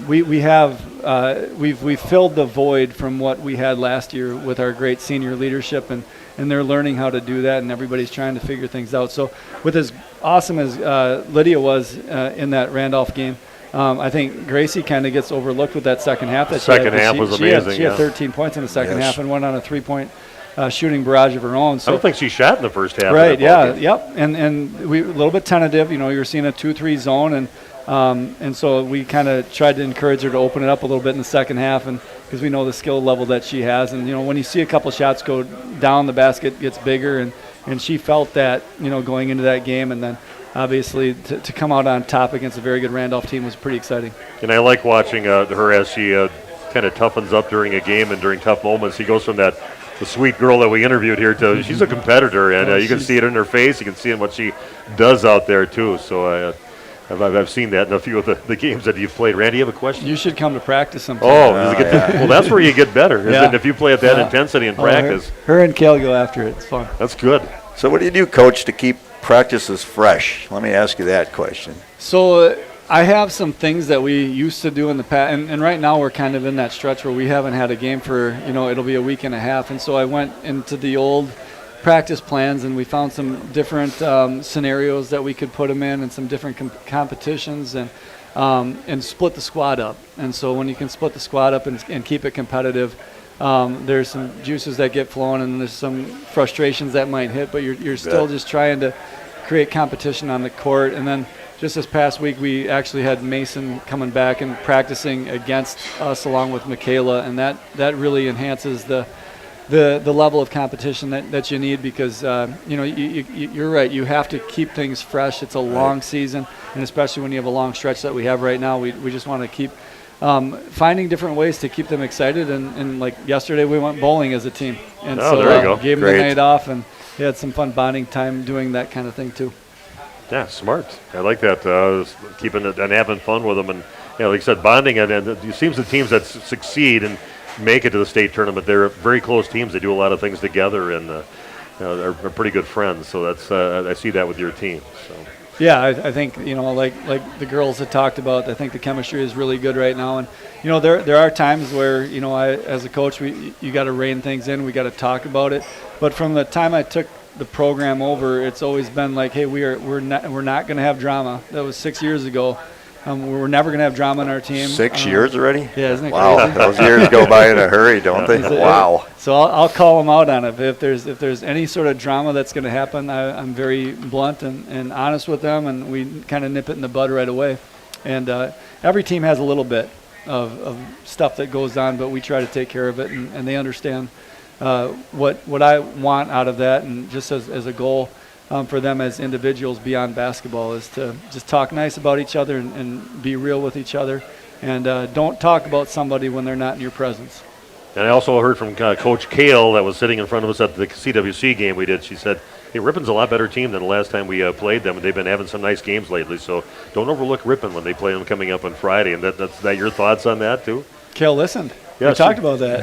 we've filled the void from what we had last year with our great senior leadership, and they're learning how to do that, and everybody's trying to figure things out. So with as awesome as Lydia was in that Randolph game, I think Gracie kind of gets overlooked with that second half. The second half was amazing. She had 13 points in the second half and went on a 3-point shooting barrage of her own. So I don't think she shot in the first half. Right, yep. And we a little bit tentative. You were seeing a 2-3 zone, and so we kind of tried to encourage her to open it up a little bit in the second half, and because we know the skill level that she has. And, when you see a couple shots go down, the basket gets bigger, and she felt that, going into that game. And then, obviously, to come out on top against a very good Randolph team was pretty exciting. And I like watching her as she kind of toughens up during a game and during tough moments. He goes from the sweet girl that we interviewed here to she's a competitor, and you can see it in her face. You can see in what she does out there too. So I've seen that in a few of the games that you've played. Randy, you have a question? You should come to practice sometime. Well, that's where you get better. Isn't it? If you play at that intensity in practice. Her and Kale go after it. It's fun. That's good. So what do you do, Coach, to keep practices fresh? Let me ask you that question. So I have some things that we used to do in the past, and right now we're kind of in that stretch where we haven't had a game for, it'll be a week and a half. And so I went into the old practice plans, and we found some different scenarios that we could put them in, and some different competitions, and split the squad up. And so when you can split the squad up and keep it competitive, there's some juices that get flowing, and there's some frustrations that might hit, but you're still just trying to create competition on the court. And then just this past week, we actually had Mason coming back and practicing against us along with Michaela, and that really enhances the level of competition that you need, because you're right, you have to keep things fresh. It's a long season, and especially when you have a long stretch that we have right now, we just want to keep finding different ways to keep them excited. And like yesterday, we went bowling as a team, and there you go. Gave them the night off, and they had some fun bonding time doing that kind of thing too. Yeah, smart. I like that, keeping it and having fun with them, and like I said, bonding. And it seems the teams that succeed and make it to the state tournament, they're very close teams. They do a lot of things together, and are pretty good friends. So that's I see that with your team. So. Yeah, I think like the girls had talked about, I think the chemistry is really good right now, and there are times where I, as a coach, you got to rein things in. We got to talk about it. But from the time I took the program over, it's always been like, hey, we're not going to have drama. That was 6 years ago. We're never going to have drama on our team. 6 years already? Yeah, isn't it wow, crazy? Those years go by in a hurry, don't they? Wow. So I'll call them out on it. If there's any sort of drama that's going to happen, I'm very blunt and honest with them, and we kind of nip it in the bud right away. And every team has a little bit of stuff that goes on, but we try to take care of it, and they understand what I want out of that, and just as a goal for them as individuals beyond basketball is to just talk nice about each other and be real with each other, and don't talk about somebody when they're not in your presence. And I also heard from Coach Kale that was sitting in front of us at the CWC game we did. She said, hey, Rippon's a lot better team than the last time we played them, and they've been having some nice games lately, so don't overlook Ripon when they play them coming up on Friday. And that's your thoughts on that too? Kale listened. Yeah, we talked about that.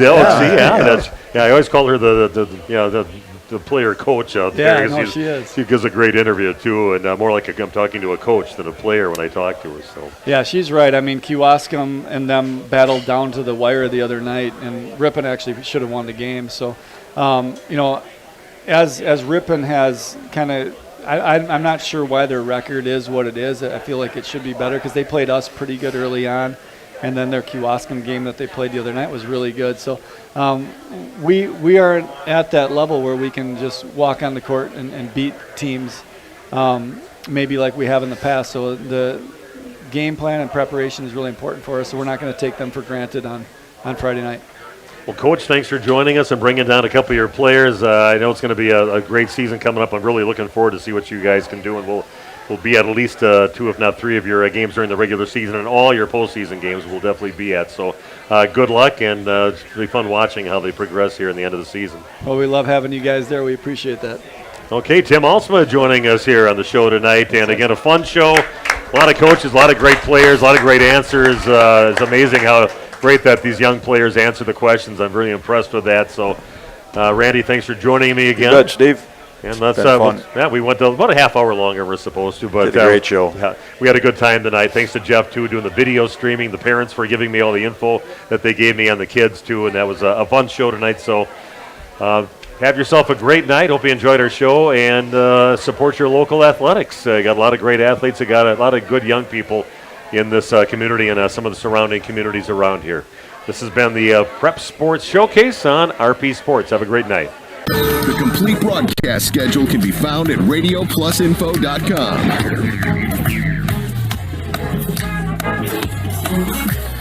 I always call her the player coach out there. Yeah, no, she is. She gives a great interview too, and more like I'm talking to a coach than a player when I talk to her. So yeah, she's right. I mean, Kewaskum and them battled down to the wire the other night, and Ripon actually should have won the game. So, as Ripon has kind of, I'm not sure why their record is what it is. I feel like it should be better because they played us pretty good early on. And then their Kewaskum game that they played the other night was really good. So we are at that level where we can just walk on the court and beat teams maybe like we have in the past. So the game plan and preparation is really important for us, so we're not going to take them for granted on Friday night. Well, Coach, thanks for joining us and bringing down a couple of your players. I know it's going to be a great season coming up. I'm really looking forward to see what you guys can do, and we'll be at least 2, if not 3 of your games during the regular season, and all your postseason games we'll definitely be at. So good luck, and it's really fun watching how they progress here in the end of the season. Well, we love having you guys there. We appreciate that. Okay, Tim Alsma joining us here on the show tonight. And again, a fun show. A lot of coaches, a lot of great players, a lot of great answers. It's amazing how great that these young players answer the questions. I'm really impressed with that. So, Randy, thanks for joining me again. Good, Steve. And let's we went about a half hour longer than we're supposed to, but did a great show. We had a good time tonight. Thanks to Jeff too, doing the video streaming. The parents for giving me all the info that they gave me on the kids too, and that was a fun show tonight. So have yourself a great night. Hope you enjoyed our show, and support your local athletics. Got a lot of great athletes. Got a lot of good young people in this community and some of the surrounding communities around here. This has been the Prep Sports Showcase on RP Sports. Have a great night. The complete broadcast schedule can be found at radioplusinfo.com.